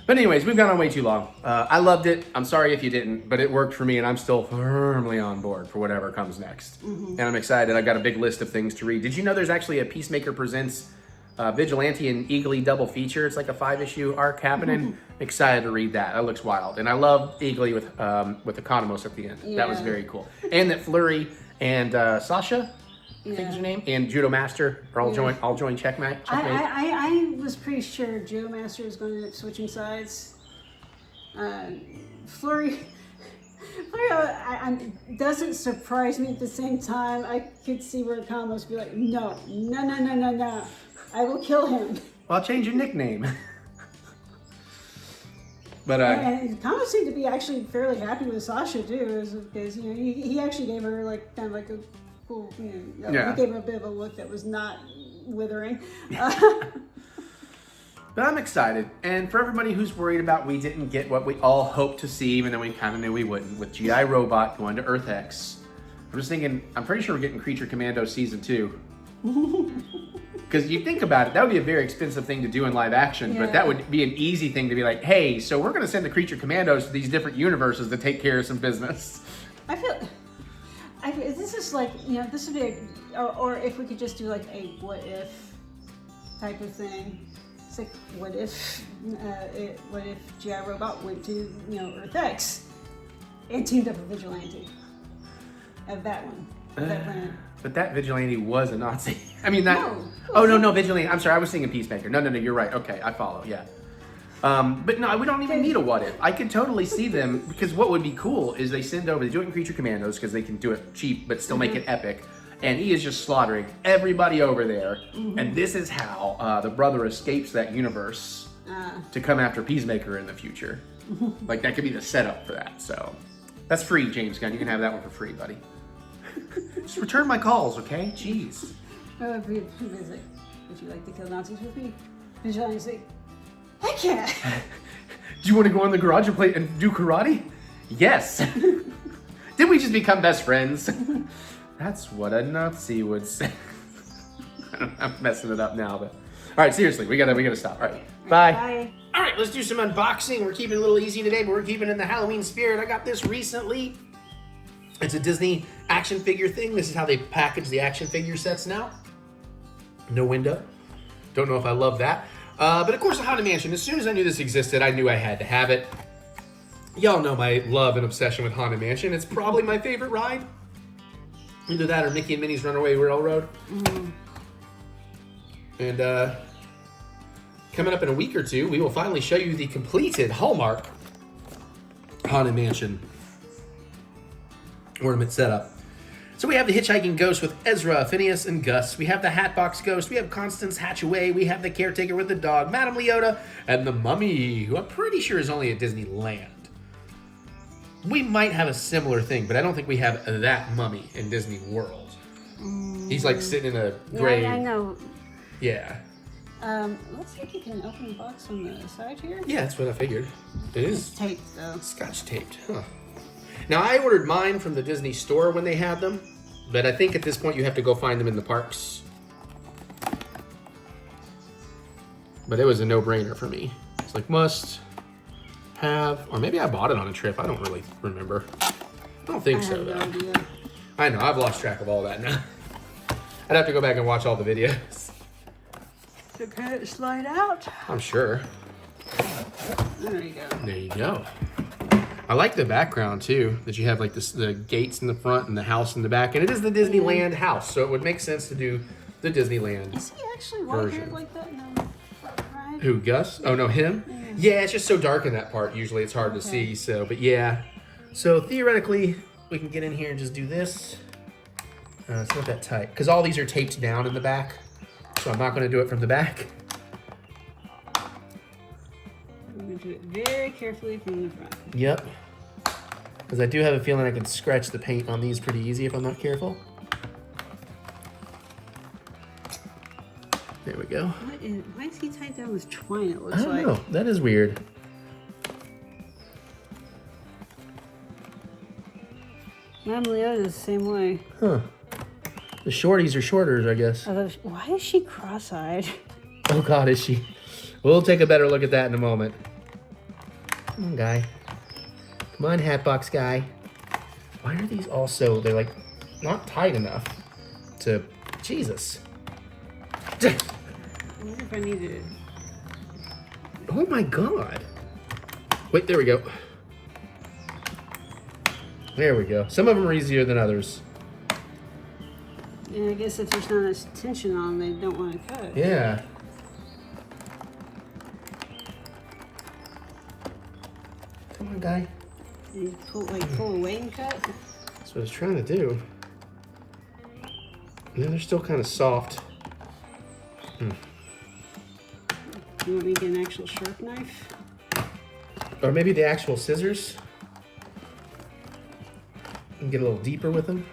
But anyways, we've gone on way too long. I loved it. I'm sorry if you didn't, but it worked for me, and I'm still firmly on board for whatever comes next. And I'm excited. I've got a big list of things to read. Did you know there's actually a Peacemaker Presents Vigilante and Eagly double feature? It's like a 5-issue arc happening. Excited to read that. That looks wild. And I love Eagly with Economos at the end. Yeah. That was very cool. And that Flurry and Sasha, I think is her name, and Judo Master are all join Checkmate. I was pretty sure Joe Master was going to end up switching sides. Flurry doesn't surprise me at the same time. I could see where Combos be like, no, I will kill him. Well, I'll change your nickname. But and Combos seemed to be actually fairly happy with Sasha too, because you know he actually gave her like kind of like a cool, you know, Yeah. he gave her a bit of a look that was not withering. But I'm excited. And for everybody who's worried about we didn't get what we all hoped to see, even though we kind of knew we wouldn't, with GI Robot going to Earth X, I'm just thinking, I'm pretty sure we're getting Creature Commando Season 2. Because you think about it, that would be a very expensive thing to do in live action, but that would be an easy thing to be like, hey, so we're going to send the Creature Commandos to these different universes to take care of some business. I feel this is like, you know, this would be or if we could just do like a what if type of thing. It's like, what if GI Robot went to, you know, Earth X and teamed up with Vigilante of that one, of that planet. But that Vigilante was a Nazi. I mean, that. No. Oh, no, Vigilante. I'm sorry, I was thinking Peacemaker. No, you're right. Okay, I follow, yeah. But no, we don't even need a what if. I could totally see them, because what would be cool is they send over the Joint Creature Commandos, because they can do it cheap, but still make it epic. And he is just slaughtering everybody over there. And this is how the brother escapes that universe to come after Peacemaker in the future. Like, that could be the setup for that. So, that's free, James Gunn. You can have that one for free, buddy. Just return my calls, okay? Jeez. Would you like to kill Nazis with me? Vigilante's like, heck yeah! Do you want to go in the garage and play and do karate? Yes. Did we just become best friends? That's what a Nazi would say. I'm messing it up now, but all right, seriously, we gotta stop. All right, bye. Bye. All right, let's do some unboxing. We're keeping it a little easy today, but we're keeping it in the Halloween spirit. I got this recently. It's a Disney action figure thing. This is how they package the action figure sets now. No window. Don't know if I love that. But of course, the Haunted Mansion. As soon as I knew this existed, I knew I had to have it. Y'all know my love and obsession with Haunted Mansion. It's probably my favorite ride. Either that or Mickey and Minnie's Runaway Railroad. And coming up in a week or two, we will finally show you the completed Hallmark Haunted Mansion ornament setup. So we have the Hitchhiking Ghost with Ezra, Phineas, and Gus. We have the Hatbox Ghost. We have Constance Hatchaway. We have the Caretaker with the dog, Madame Leota, and the Mummy, who I'm pretty sure is only at Disneyland. We might have a similar thing, but I don't think we have that Mummy in Disney World. He's like sitting in a grave. Yeah, I know. Yeah. Let's see if you can open the box on the side here. Yeah, that's what I figured. It is It's taped though. Scotch taped. Huh. Now, I ordered mine from the Disney store when they had them, but I think at this point you have to go find them in the parks. But it was a no-brainer for me. It's like must have, or maybe I bought it on a trip. I don't really remember. I don't think so, though. No idea. I know, I've lost track of all that now. I'd have to go back and watch all the videos. So can it slide out? I'm sure. There you go. There you go. I like the background too, that you have like this, the gates in the front and the house in the back, and it is the Disneyland house, so it would make sense to do the Disneyland. Is he actually white-haired like that? No. Right? Who, Gus? Oh no, him? Yeah, it's just so dark in that part. Usually it's hard to see. So, but yeah. So theoretically, we can get in here and just do this. It's not that tight. Because all these are taped down in the back. So I'm not going to do it from the back. I'm going to do it very carefully from the front. Yep. Because I do have a feeling I can scratch the paint on these pretty easy if I'm not careful. There we go. Why is he tied down with twine, it looks I don't know. That is weird. Mom Leota's the same way. Huh. The shorties are shorters, I guess. Why is she cross-eyed? Oh, God, is she? We'll take a better look at that in a moment. Come on, guy. Come on, Hatbox guy. Why are these also... They're, like, not tight enough to... Jesus. I wonder if I need to... Oh, my God. Wait, there we go. There we go. Some of them are easier than others. Yeah, I guess if there's not as tension on, they don't want to cut. Yeah. Come on, guy. You pull away and cut? That's what I was trying to do. Yeah, they're still kind of soft. You want me to get an actual sharp knife? Or maybe the actual scissors. And get a little deeper with them.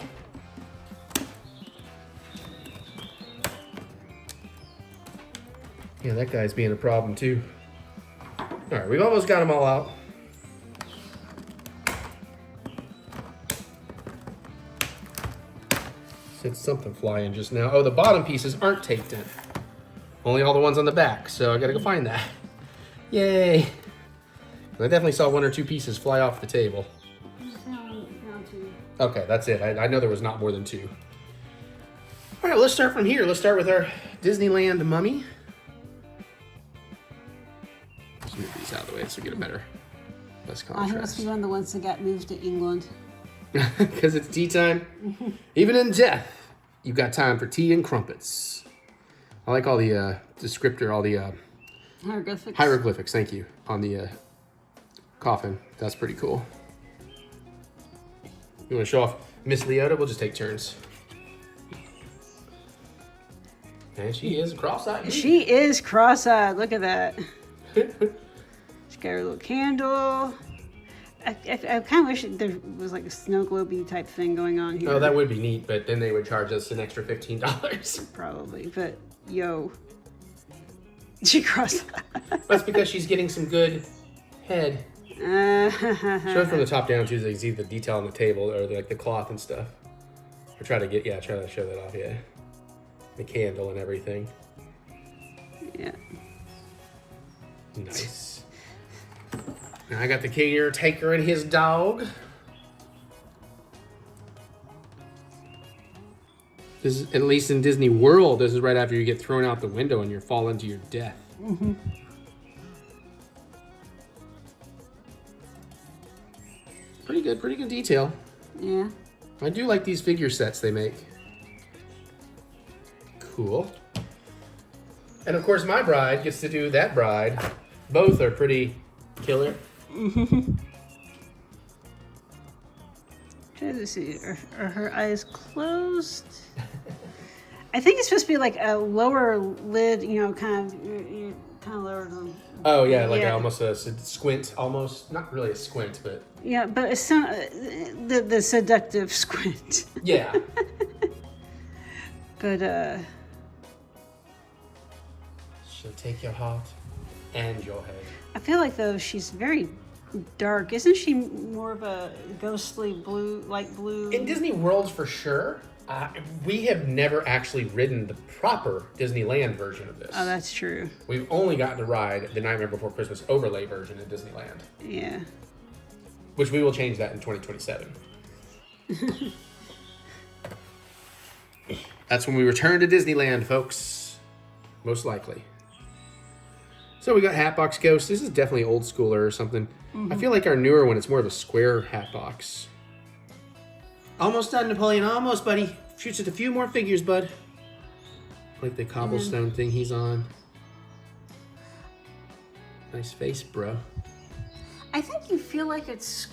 Yeah, that guy's being a problem too. All right, we've almost got them all out. Said something flying just now. Oh, the bottom pieces aren't taped in. Only all the ones on the back, so I gotta go find that. Yay! I definitely saw one or two pieces fly off the table. Down to... Okay, that's it. I know there was not more than two. All right, let's start from here. Let's start with our Disneyland mummy. Let's move these out of the way so we get a better, less he must contrast. be one of the ones that got moved to England. Because it's tea time. Even in death, you've got time for tea and crumpets. I like all the descriptor, all the Hieroglyphics. hieroglyphics, thank you, on the coffin. That's pretty cool. You want to show off Miss Leota? We'll just take turns. And she is cross-eyed. She is cross-eyed. Look at that. She's got her little candle. I kind of wish there was like a snow globe-y type thing going on here. Oh, that would be neat, but then they would charge us an extra $15. Probably, but yo. She cross-eyed. That's because she's getting some good head. Show it from the top down too, so you can see the detail on the table or like the cloth and stuff. Or try to show that off, yeah. The candle and everything. Yeah. Nice. Now I got the caretaker and his dog. This is, at least in Disney World, this is right after you get thrown out the window and you fall into your death. Mm-hmm. Pretty good detail. Yeah. I do like these figure sets they make. Cool. And of course my bride gets to do that bride. Both are pretty killer. Try to see. Are her eyes closed? I think it's supposed to be like a lower lid, kind of lower than. Oh yeah, like almost a squint, almost not really a squint, but yeah, but it's the seductive squint. yeah. But She'll take your heart and your head. I feel like though she's very dark. Isn't she more of a ghostly blue, light blue? In Disney World, for sure. We have never actually ridden the proper Disneyland version of this. Oh, that's true. We've only gotten to ride the Nightmare Before Christmas overlay version in Disneyland. Yeah. Which we will change that in 2027. That's when we return to Disneyland, folks. Most likely. So we got Hatbox Ghost. This is definitely old schooler or something. I feel like our newer one, it's more of a square Hatbox. Almost done, Napoleon. Almost, buddy. Shoots at a few more figures, bud. Like the cobblestone thing he's on. Nice face, bro. I think you feel like it's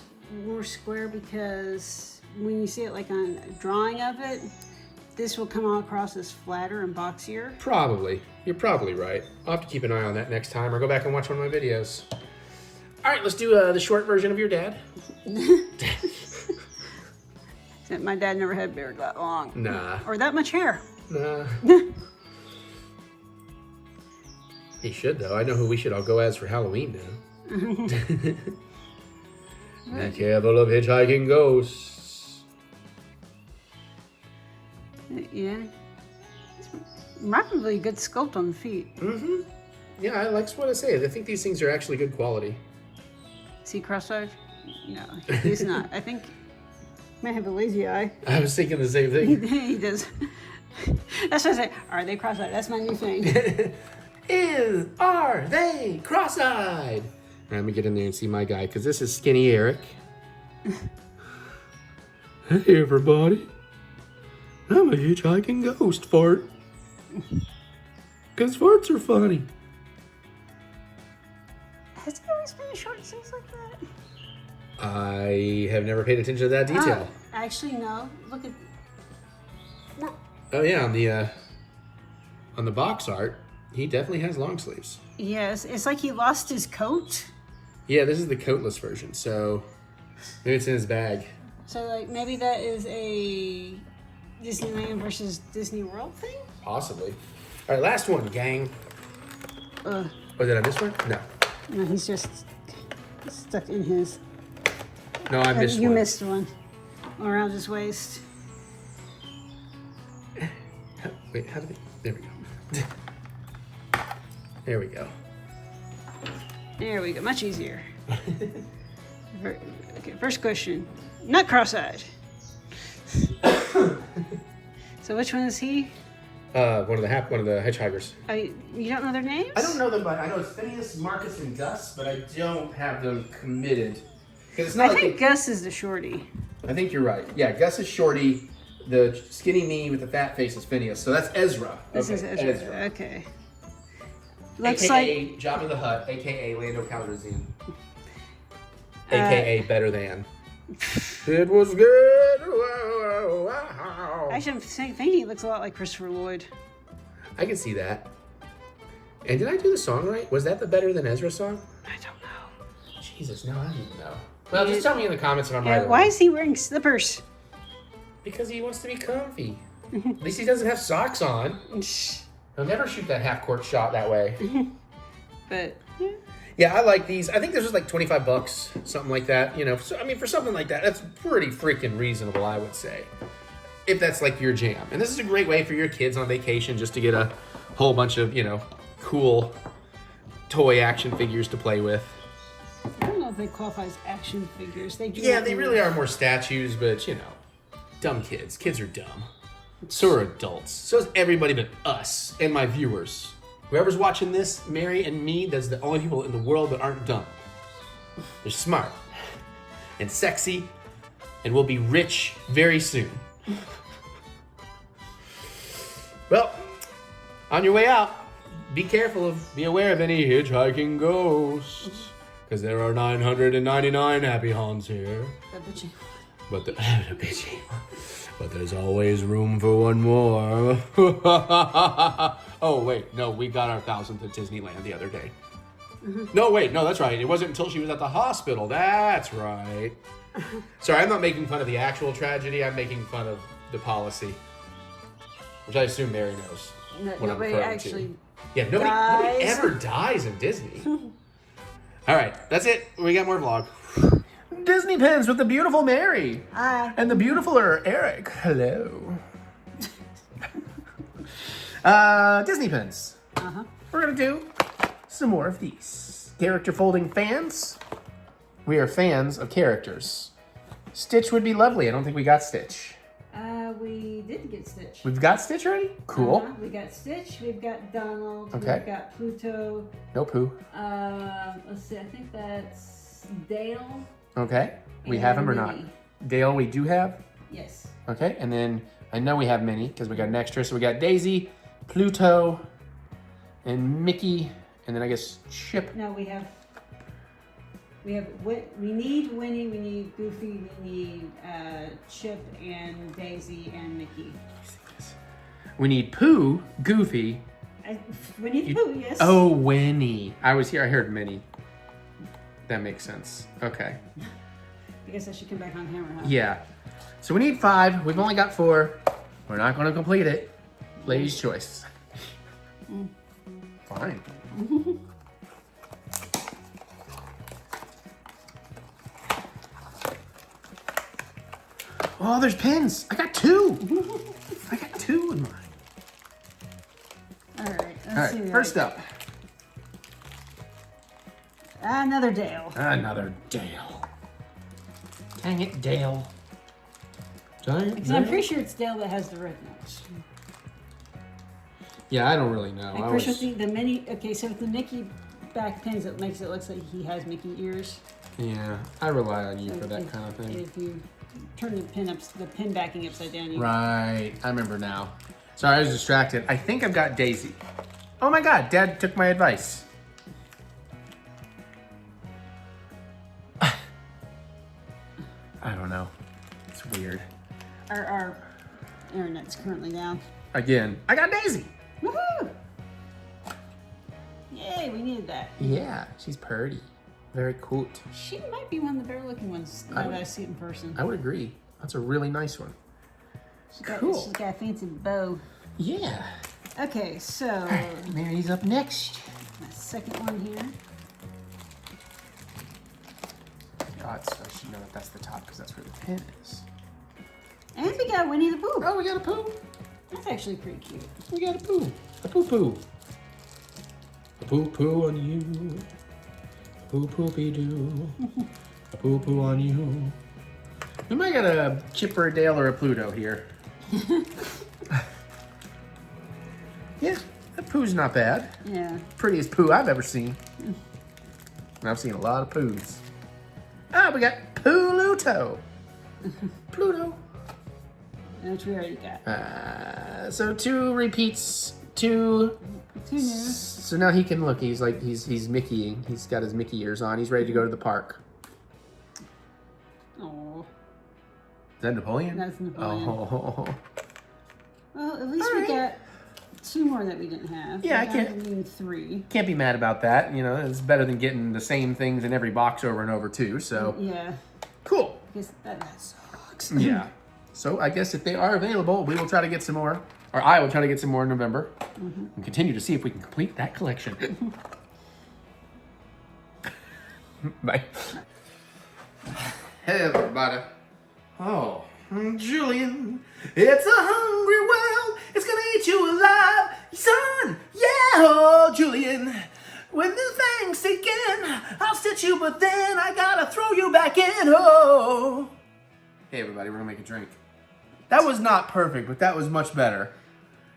more square because when you see it like on a drawing of it, this will come across as flatter and boxier. Probably. You're probably right. I'll have to keep an eye on that next time or go back and watch one of my videos. All right, let's do the short version of your dad. My dad never had beard that long. Nah. Or that much hair. Nah. He should, though. I know who we should all go as for Halloween now. Be careful of hitchhiking ghosts. Yeah. It's remarkably good sculpt on the feet. Mm-hmm. Yeah, I like what I say. I think these things are actually good quality. Is he cross-eyed? No, he's not. I think he might have a lazy eye. I was thinking the same thing. He does. That's what I say. Are they cross-eyed? That's my new thing. Are they cross-eyed? All right, let me get in there and see my guy, because this is Skinny Eric. Hey, everybody. I'm a hitchhiking ghost fart. Because farts are funny. Has he always been in short sleeves like that? I have never paid attention to that detail. Actually, no. Look at... No. Oh, yeah, on the box art, he definitely has long sleeves. Yes, it's like he lost his coat. Yeah, this is the coatless version, so maybe it's in his bag. So, like, maybe that is a Disneyland versus Disney World thing? Possibly. All right, last one, gang. Oh, did I miss one? No. No, he's just stuck in his... No, I missed one. You missed one. Around his waist. Wait, how did we... There we go. There we go. There we go. Much easier. Okay, first question. Not cross-eyed. So which one is he? One of the hitchhikers. You don't know their names? I don't know them, but I know it's Phineas, Marcus, and Gus, but I don't have them committed. It's not I think Gus is the shorty. I think you're right. Yeah, Gus is Shorty. The skinny me with the fat face is Phineas. So that's Ezra. This is Ezra. Okay. Looks AKA like Jabba the Hutt, AKA Lando Calrissian. AKA Better Than. It was good. Wow. Actually, I'm thinking he looks a lot like Christopher Lloyd. I can see that. And did I do the song right? Was that the Better Than Ezra song? I don't know. Jesus, no, I don't even know. Well, just tell me in the comments if I'm right or Why wrong. is he wearing slippers? Because he wants to be comfy. At least he doesn't have socks on. He'll never shoot that half-court shot that way. But Yeah, I like these. I think this was like $25, something like that. You know, so, I mean, for something like that, that's pretty freaking reasonable, I would say. If that's like your jam. And this is a great way for your kids on vacation just to get a whole bunch of, you know, cool toy action figures to play with. I don't know if they qualify as action figures. They do. Yeah, they really are more statues, but, you know, dumb kids. Kids are dumb. So are adults. So is everybody but us and my viewers. Whoever's watching this, Mary and me, that's the only people in the world that aren't dumb. They're smart and sexy and will be rich very soon. Well, on your way out, be aware of any hitchhiking ghosts. Because there are 999 happy Hans here. But there's always room for one more. Oh, wait. No, we got our 1000th at Disneyland the other day. No, wait. No, that's right. It wasn't until she was at the hospital. That's right. Sorry, I'm not making fun of the actual tragedy. I'm making fun of the policy. Which I assume Mary knows. Nobody actually Yeah, nobody ever dies in Disney. All right. That's it. We got more vlog. Disney pins with the beautiful Mary. Hi. And the beautifuler Eric. Hello. Disney pins. We're going to do some more of these. Character folding fans. We are fans of characters. Stitch would be lovely. I don't think we got Stitch. We did get Stitch. We've got Stitch already? Cool. We got Stitch. We've got Donald. Okay. We've got Pluto. No poo. Let's see. I think that's Dale. Okay. We have him or not? Minnie. Dale, we do have. Yes. Okay. And then I know we have Minnie because we got an extra. So we got Daisy, Pluto, and Mickey, and then I guess Chip. No, we need Winnie, we need Goofy, we need Chip and Daisy and Mickey. We need Pooh, Goofy. Winnie the Pooh, yes. Oh, Winnie. I heard Minnie. That makes sense. Okay. I guess I should come back on camera, huh? Yeah. So we need 5. We've only got 4. We're not going to complete it. Lady's choice. Fine. Oh, there's pins. I got 2. I got 2 in mine. All right. All right. First up. Another Dale. Another Dale. Dang it, Dale. Dang it, Because I'm pretty sure it's Dale that has the red nose. Yeah, I don't really know. I'm pretty sure the mini. Okay, so with the Mickey back pins, it makes it looks like he has Mickey ears. Yeah, I rely on you So for that kind of thing. If you turn the pin backing upside down, you Right, I remember now. Sorry, I was distracted. I think I've got Daisy. Oh my God, Dad took my advice. I don't know. It's weird. Our internet's currently down. Again, I got Daisy. Woohoo! Yay, we needed that. Yeah, she's pretty. Very cute. She might be one of the better-looking ones now that I see it in person. I would agree. That's a really nice one. She's Cool. got a fancy bow. Yeah. Okay, so All right, Mary's up next. my second one here. God, so I should know that that's the top because that's where the pin is. And we got Winnie the Pooh. Oh, we got a Pooh. That's actually pretty cute. We got a Pooh. A Pooh-Pooh. A Pooh-Pooh on you. A Pooh-Poopy-Doo. A Pooh-Pooh on you. We might get a Chipper, a Dale, or a Pluto here. Yeah, that Pooh's not bad. Yeah. Prettiest Pooh I've ever seen. And I've seen a lot of Poohs. Ah, we got Pluto. Pluto. Which we already got. So 2 repeats, 2 new. So now he can look. He's like he's Mickeying. He's got his Mickey ears on. He's ready to go to the park. Oh. Is that Napoleon? That's Napoleon. Oh. Well, at least we got 2 more that we didn't have. Yeah, We I got can't- 3. Can't be mad about that. You know, it's better than getting the same things in every box over and over too. So Yeah. cool. Because that sucks. Yeah. So I guess if they are available, we will try to get some more. Or I will try to get some more in November. And continue to see if we can complete that collection. Bye. Hey, everybody. Oh, Julian, it's a hungry world. It's gonna eat you alive, son. Yeah, oh, Julian. When the fangs sink in, I'll stitch you, but then I gotta throw you back in. Oh. Hey, everybody, we're gonna make a drink. That was not perfect, but that was much better.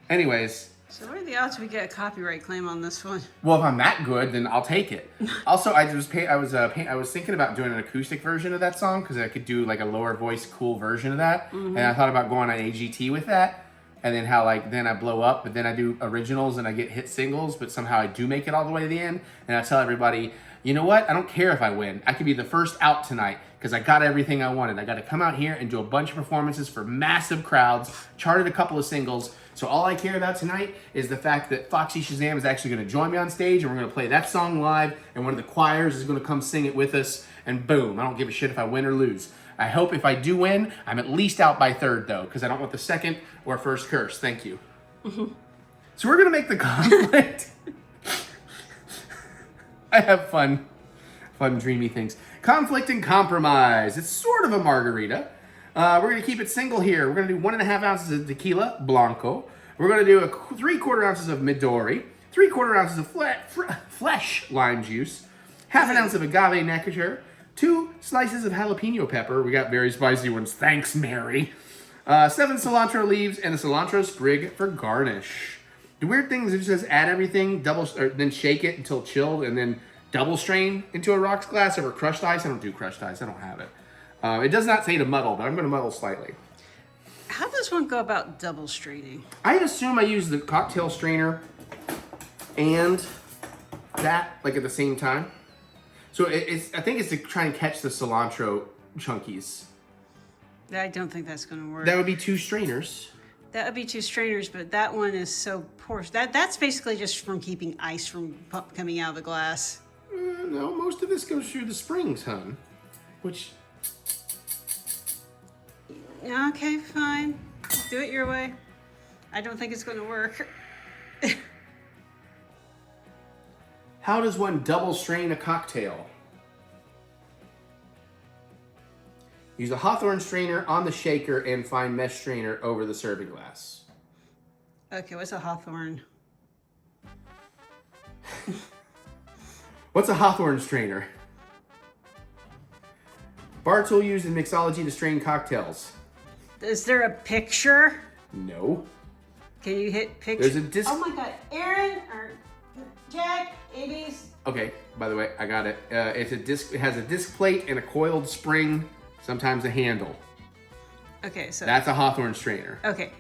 Anyways. So what are the odds we get a copyright claim on this one? Well, if I'm that good, then I'll take it. Also, I was thinking about doing an acoustic version of that song because I could do like a lower voice, cool version of that. And I thought about going on AGT with that, and then how like then I blow up, but then I do originals and I get hit singles, but somehow I do make it all the way to the end. And I tell everybody, you know what? I don't care if I win. I could be the first out tonight because I got everything I wanted. I got to come out here and do a bunch of performances for massive crowds, charted a couple of singles. So all I care about tonight is the fact that Foxy Shazam is actually going to join me on stage and we're going to play that song live and one of the choirs is going to come sing it with us and boom, I don't give a shit if I win or lose. I hope if I do win, I'm at least out by 3rd though because I don't want the 2nd or 1st curse. Thank you. So we're going to make the conflict. I have fun dreamy things. Conflict and compromise. It's sort of a margarita. We're going to keep it single here. We're going to do 1.5 ounces of tequila blanco. We're going to do 3/4 ounces of Midori, 3/4 ounces of fresh lime juice, 1/2 ounce of agave nectar, 2 slices of jalapeno pepper. We got very spicy ones. Thanks, Mary. 7 cilantro leaves and a cilantro sprig for garnish. The weird thing is it just says add everything, then shake it until chilled, and then double strain into a rocks glass over crushed ice. I don't do crushed ice. I don't have it. It does not say to muddle, but I'm going to muddle slightly. How does one go about double straining? I assume I use the cocktail strainer and that like at the same time. So I think it's to try and catch the cilantro chunkies. I don't think that's going to work. That would be 2 strainers. That would be 2 strainers, but that one is so poor. That's basically just from keeping ice from coming out of the glass. No, most of this goes through the springs, hon. Which... Okay, fine. Do it your way. I don't think it's going to work. How does one double strain a cocktail? Use a Hawthorne strainer on the shaker and fine mesh strainer over the serving glass. Okay, what's a Hawthorne? What's a Hawthorne strainer? Bar tool used in mixology to strain cocktails. Is there a picture? No. Can you hit picture? There's a disc. Oh my God, Aaron or Jack, AB's. Okay, by the way, I got it. It's a disc. It has a disc plate and a coiled spring, sometimes a handle. Okay, so That's a Hawthorne strainer. okay,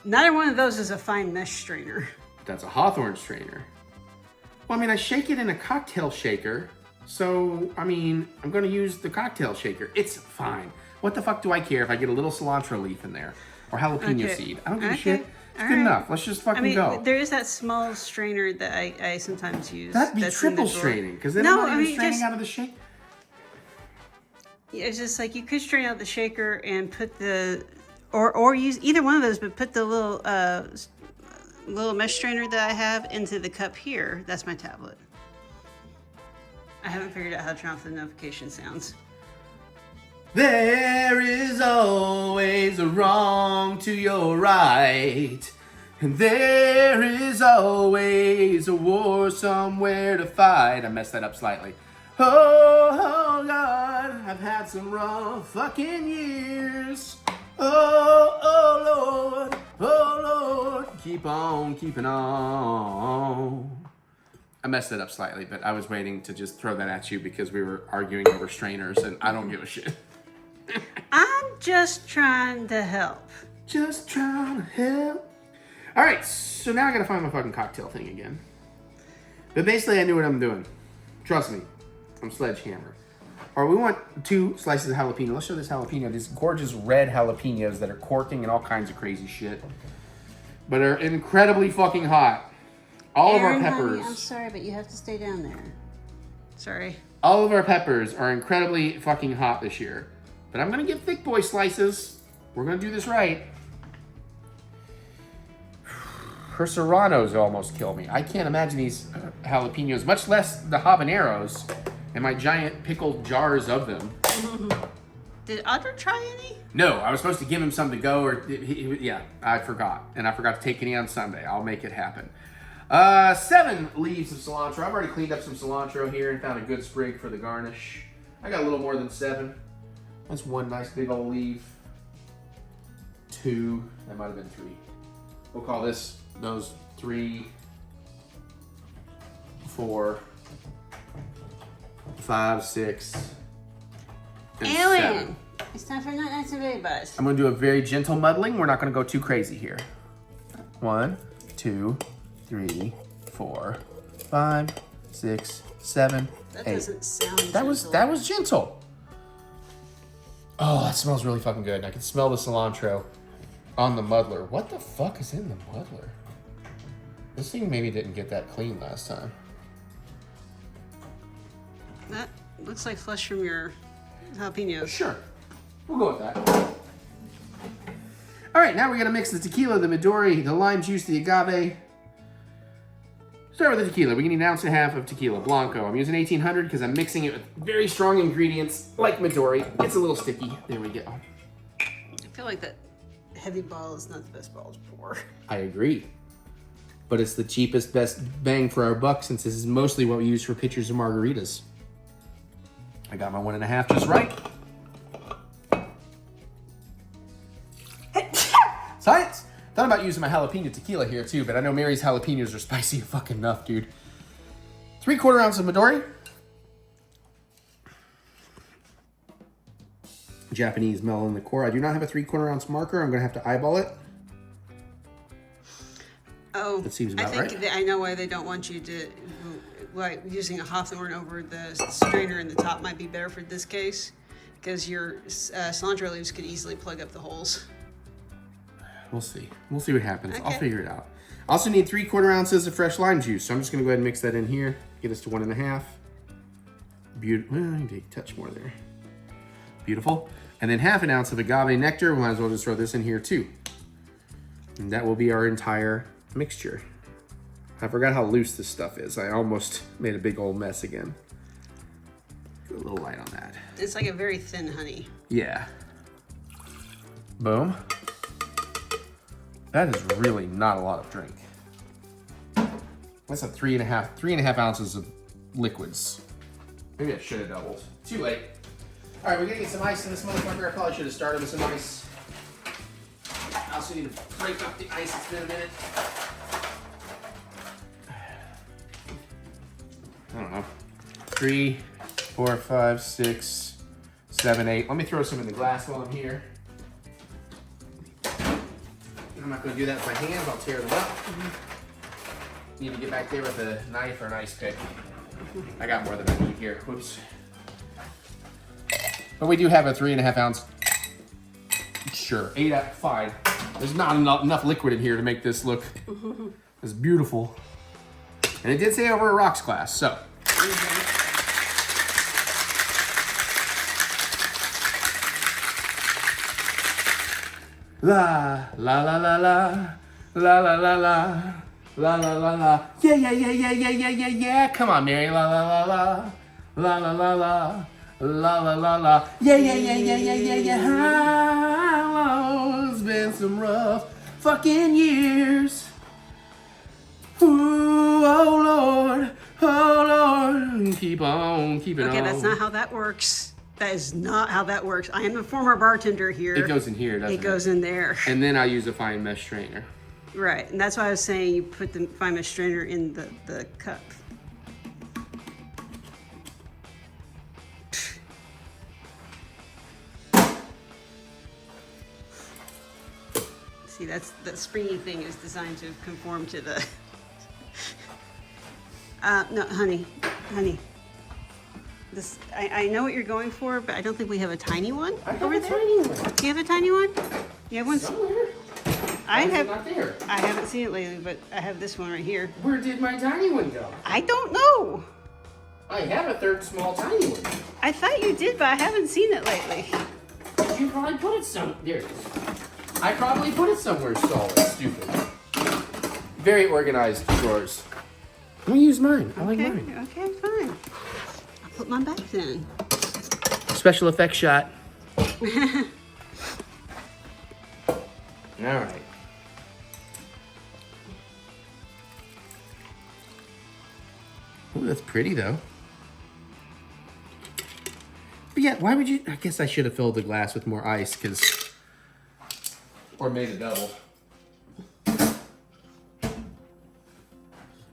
neither one of those is a fine mesh strainer. That's a Hawthorne strainer. Well, I mean, I shake it in a cocktail shaker, so, I mean, I'm going to use the cocktail shaker. It's fine. What the fuck do I care if I get a little cilantro leaf in there? Or jalapeno seed? I don't give a shit. It's good enough. Let's just fucking go. There is that small strainer that I sometimes use. That'd be triple straining, because then I'm not even straining out of the shake. It's just like you could strain out the shaker and put the, or use either one of those, but put the little mesh strainer that I have into the cup here. That's my tablet. I haven't figured out how to turn off the notification sounds. There is always a wrong to your right, and there is always a war somewhere to fight. I messed that up slightly. Oh, God, I've had some rough fucking years. Oh, Lord, keep on keeping on. I messed it up slightly, but I was waiting to just throw that at you because we were arguing over strainers, and I don't give a shit. I'm just trying to help. Just trying to help. All right, so now I gotta find my fucking cocktail thing again. But basically, I knew what I'm doing. Trust me, I'm Sledgehammer. All right, we want 2 slices of jalapeno. Let's show this jalapeno. These gorgeous red jalapenos that are corking and all kinds of crazy shit, but are incredibly fucking hot. All Aaron, of our peppers. Honey, I'm sorry, but you have to stay down there. Sorry. All of our peppers are incredibly fucking hot this year. But I'm going to give thick boy slices. We're going to do this right. Her serranos almost kill me. I can't imagine these jalapenos, much less the habaneros and my giant pickled jars of them. Did Audra try any? No, I was supposed to give him some to go. Yeah, I forgot. And I forgot to take any on Sunday. I'll make it happen. 7 leaves of cilantro. I've already cleaned up some cilantro here and found a good sprig for the garnish. I got a little more than 7. That's 1 nice big old leaf. 2. That might have been 3. We'll call those 3, 4, 5, 6, and Aaron, 7. it's time for Night Nights and TheEricButts. I'm going to do a very gentle muddling. We're not going to go too crazy here. 1, 2, 3, 4, 5, 6, 7, That 8. doesn't sound That was gentle. Oh, that smells really fucking good. And I can smell the cilantro on the muddler. What the fuck is in the muddler? This thing maybe didn't get that clean last time. That looks like flesh from your jalapenos. Sure. We'll go with that. All right, now we're going to mix the tequila, the Midori, the lime juice, the agave. Start with the tequila. We need 1.5 ounces of tequila Blanco. I'm using 1800 because I'm mixing it with very strong ingredients like Midori. It's a little sticky. There we go. I feel like that heavy bottle is not the best bottle to pour. I agree. But it's the cheapest, best bang for our buck since this is mostly what we use for pitchers of margaritas. I got my 1.5 just right. Science! Thought about using my jalapeno tequila here too, but I know Mary's jalapenos are spicy fucking enough, dude. 3/4 ounce of Midori. Japanese melon liqueur. I do not have a 3/4 ounce marker. I'm gonna have to eyeball it. Oh, That seems about I think right. I know why they don't want you to, like using a Hawthorne over the strainer in the top might be better for this case, because your cilantro leaves could easily plug up the holes. We'll see. We'll see what happens. Okay. I'll figure it out. I also need 3/4 ounces of fresh lime juice. So I'm just going to go ahead and mix that in here. Get us to 1.5. Beautiful. Well, I need to touch more there. Beautiful. And then 1/2 ounce of agave nectar. We might as well just throw this in here too. And that will be our entire mixture. I forgot how loose this stuff is. I almost made a big old mess again. Go a little light on that. It's like a very thin honey. Yeah. Boom. That is really not a lot of drink. That's a 3.5 ounces of liquids. Maybe I should have doubled. Too late. All right, we're gonna get some ice in this motherfucker. I probably should have started with some ice. I also need to break up the ice. It's been a minute. I don't know. 3, 4, 5, 6, 7, 8. Let me throw some in the glass while I'm here. I'm not gonna do that with my hands. I'll tear them up. Need to get back there with a knife or an ice pick. I got more than I need here. Whoops. But we do have a 3.5 ounce. Sure, 8 out, fine. There's not enough liquid in here to make this look as beautiful. And it did say over a rocks glass, so. La la la la la la la la la la la la la. Yeah yeah yeah yeah yeah yeah yeah yeah. Come on, Mary. La la la la la la la la la la la la. Yeah yeah yeah yeah yeah yeah yeah. How it's been some rough fucking years. Ooh, oh Lord, oh Lord. Keep on keeping on. Okay, that's not how that works. That is not how that works. I am a former bartender here. It goes in here, doesn't it? It goes in there. And then I use a fine mesh strainer. Right, and that's why I was saying you put the fine mesh strainer in the cup. See, that's the springy thing is designed to conform to the. No, honey. This, I know what you're going for, but I don't think we have a tiny one over there. Tiny one. Do you have a tiny one? You have one? Somewhere. I have. Not there. I haven't seen it lately, but I have this one right here. Where did my tiny one go? I don't know. I have a third small tiny one. I thought you did, but I haven't seen it lately. You probably put it somewhere. There it is. I probably put it somewhere solid. Stupid. Very organized drawers. Let me use mine. I like mine. Okay, fine. I'll put mine back then. Special effects shot. All right. Ooh, that's pretty though. But yeah, why would you? I guess I should have filled the glass with more ice, because, or made a double.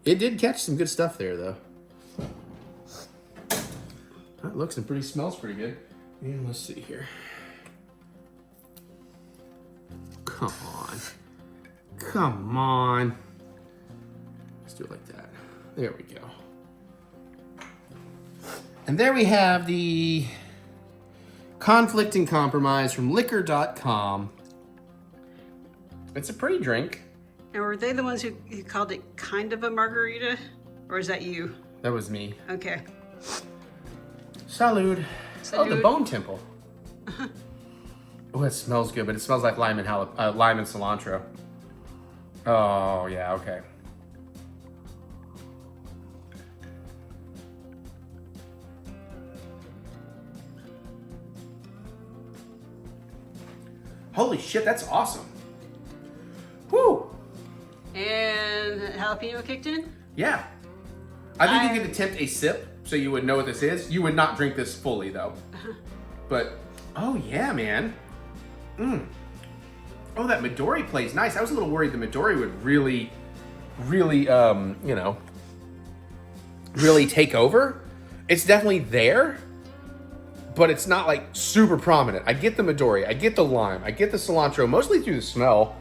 It did catch some good stuff there, though. That looks and smells pretty good. And let's see here. Come on. Come on. Let's do it like that. There we go. And there we have the Conflict and Compromise from liquor.com. It's a pretty drink. And were they the ones who called it kind of a margarita? Or is that you? That was me. Okay. Salud. Oh, the Salud. Bone Temple. Oh, it smells good, but it smells like lime and cilantro. Oh, yeah, okay. Holy shit, that's awesome. Woo! And jalapeno kicked in? Yeah. I think you could attempt a sip so you would know what this is. You would not drink this fully, though. But, oh yeah, man. Oh, that Midori plays nice. I was a little worried the Midori would really, really take over. It's definitely there, but it's not like super prominent. I get the Midori, I get the lime, I get the cilantro, mostly through the smell.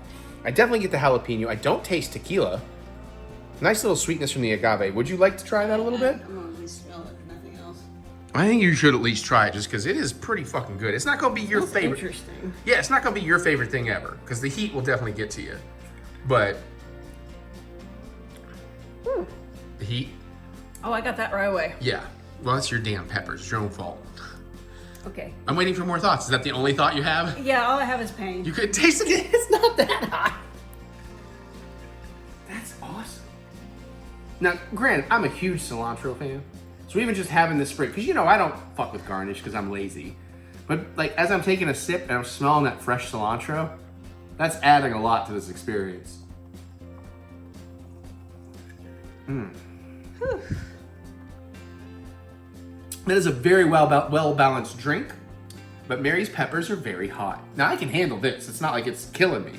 I definitely get the jalapeno. I don't taste tequila. Nice little sweetness from the agave. Would you like to try that a little bit? I'm gonna smell it, nothing else. I think you should at least try it just because it is pretty fucking good. It's not going to be your That's favorite. interesting. Yeah, it's not going to be your favorite thing ever because the heat will definitely get to you. But the heat, Oh, I got that right away. yeah. Well, that's your damn peppers. It's your own fault. Okay. I'm waiting for more thoughts. Is that the only thought you have? Yeah, all I have is pain. You could taste it. It's not that hot. That's awesome. Now, granted, I'm a huge cilantro fan. So even just having this sprig, because you know I don't fuck with garnish because I'm lazy. But like as I'm taking a sip and I'm smelling that fresh cilantro, that's adding a lot to this experience. That is a very well balanced drink, but Mary's peppers are very hot. Now I can handle this. It's not like it's killing me.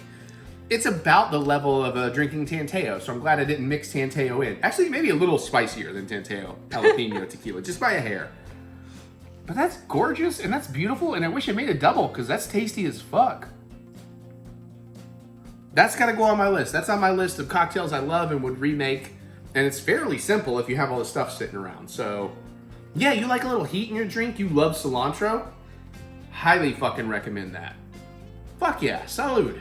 It's about the level of drinking Tanteo, so I'm glad I didn't mix Tanteo in. Actually, maybe a little spicier than Tanteo jalapeno tequila, just by a hair. But that's gorgeous and that's beautiful, and I wish I made a double because that's tasty as fuck. That's gotta go on my list. That's on my list of cocktails I love and would remake, and it's fairly simple if you have all the stuff sitting around. So, yeah, you like a little heat in your drink, you love cilantro, highly fucking recommend that. Fuck yeah, salud.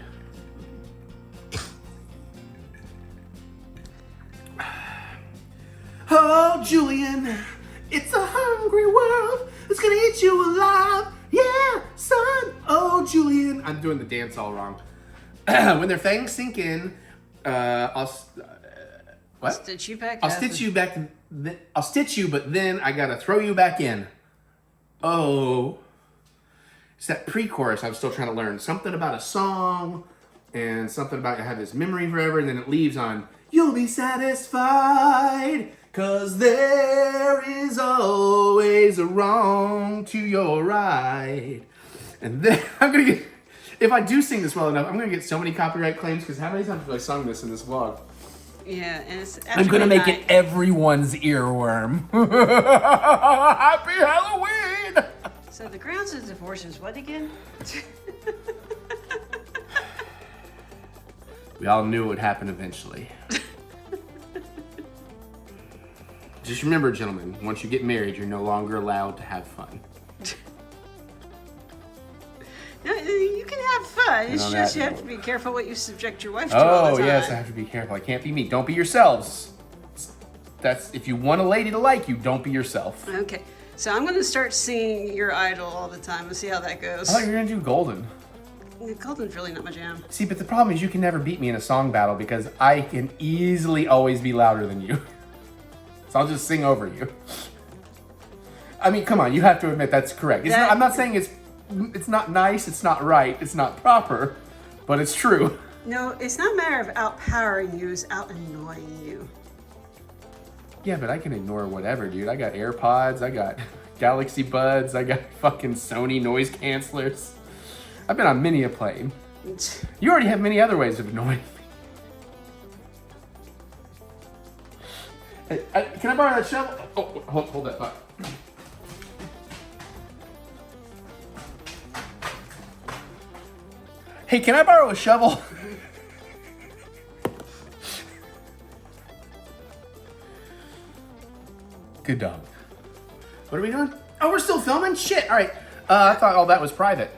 Oh, Julian, it's a hungry world. It's gonna eat you alive. Yeah, son. Oh, Julian. I'm doing the dance all wrong. When their fangs sink in, what? Stitch you back. I'll stitch you back. I'll stitch you, but then I gotta throw you back in. Oh. It's that pre-chorus I'm still trying to learn. Something about a song and something about I have this memory forever, and then it leaves on, you'll be satisfied. 'Cause there is always a wrong to your right. And then I'm gonna get, if I do sing this well enough, I'm gonna get so many copyright claims because how many times have I sung this in this vlog? Yeah, and it's I'm gonna make it everyone's earworm. Happy Halloween! So the grounds of divorce is what again? We all knew it would happen eventually. Just remember, gentlemen, once you get married, you're no longer allowed to have fun. No, you can have fun. It's On just that you have note. to be careful what you subject your wife to all Oh, the time. yes, I have to be careful. I can't be me. Don't be yourselves. That's, if you want a lady to like you, don't be yourself. Okay, so I'm going to start singing Your Idol all the time and see how that goes. I thought you were going to do Golden. Golden's really not my jam. See, but the problem is you can never beat me in a song battle because I can easily always be louder than you. So I'll just sing over you. I mean, come on, you have to admit that's correct. It's not, I'm not saying it's not nice, it's not right, it's not proper, but it's true. No, it's not a matter of outpowering you, it's out annoying you. Yeah, but I can ignore whatever, dude. I got AirPods, I got Galaxy Buds, I got fucking Sony noise cancelers. I've been on many a plane. You already have many other ways of annoying me. Hey, can I borrow that shovel? Oh, hold that thought. Hey, can I borrow a shovel? Good dog. What are we doing? Oh, we're still filming? Shit, all right. I thought all that was private.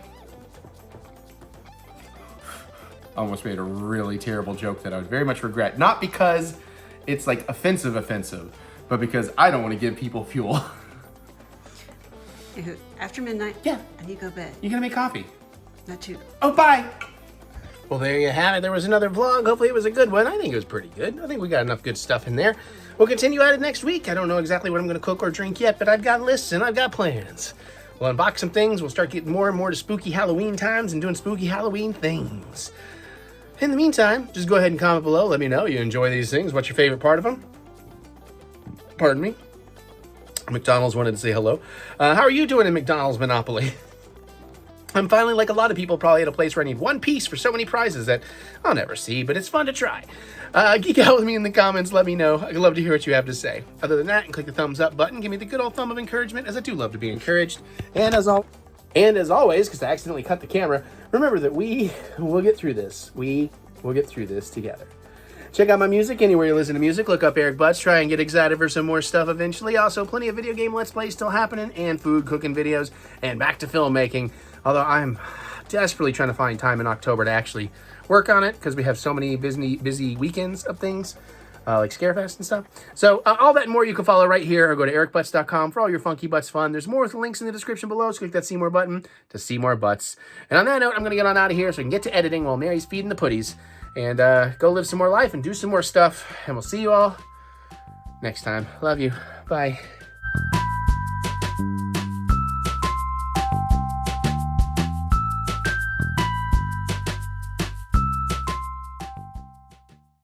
I almost made a really terrible joke that I would very much regret. Not because it's like offensive, but because I don't want to give people fuel. After midnight, Yeah. I need to go to bed. You gonna make coffee? Not too. Oh, bye. Well, there you have it. There was another vlog. Hopefully it was a good one. I think it was pretty good. I think we got enough good stuff in there. We'll continue at it next week. I don't know exactly what I'm going to cook or drink yet, but I've got lists and I've got plans. We'll unbox some things. We'll start getting more and more to spooky Halloween times and doing spooky Halloween things. In the meantime, just go ahead and comment below. Let me know you enjoy these things. What's your favorite part of them? Pardon me. McDonald's wanted to say hello. How are you doing in McDonald's Monopoly? I'm finally, like a lot of people, probably at a place where I need one piece for so many prizes that I'll never see, but it's fun to try. Geek out with me in the comments. Let me know. I'd love to hear what you have to say. Other than that, click the thumbs up button. Give me the good old thumb of encouragement, as I do love to be encouraged. And as always, because I accidentally cut the camera, remember that we will get through this. We will get through this together. Check out my music anywhere you listen to music. Look up Eric Butts. Try and get excited for some more stuff eventually. Also, plenty of video game Let's Plays still happening, and food cooking videos, and back to filmmaking. Although I'm desperately trying to find time in October to actually work on it because we have so many busy weekends of things. Like Scarefest and stuff. So all that and more you can follow right here, or go to ericbutts.com for all your funky butts fun. There's more links in the description below, so click that see more button to see more butts. And on that note, I'm going to get on out of here so I can get to editing while Mary's feeding the putties, and go live some more life and do some more stuff. And we'll see you all next time. Love you. Bye.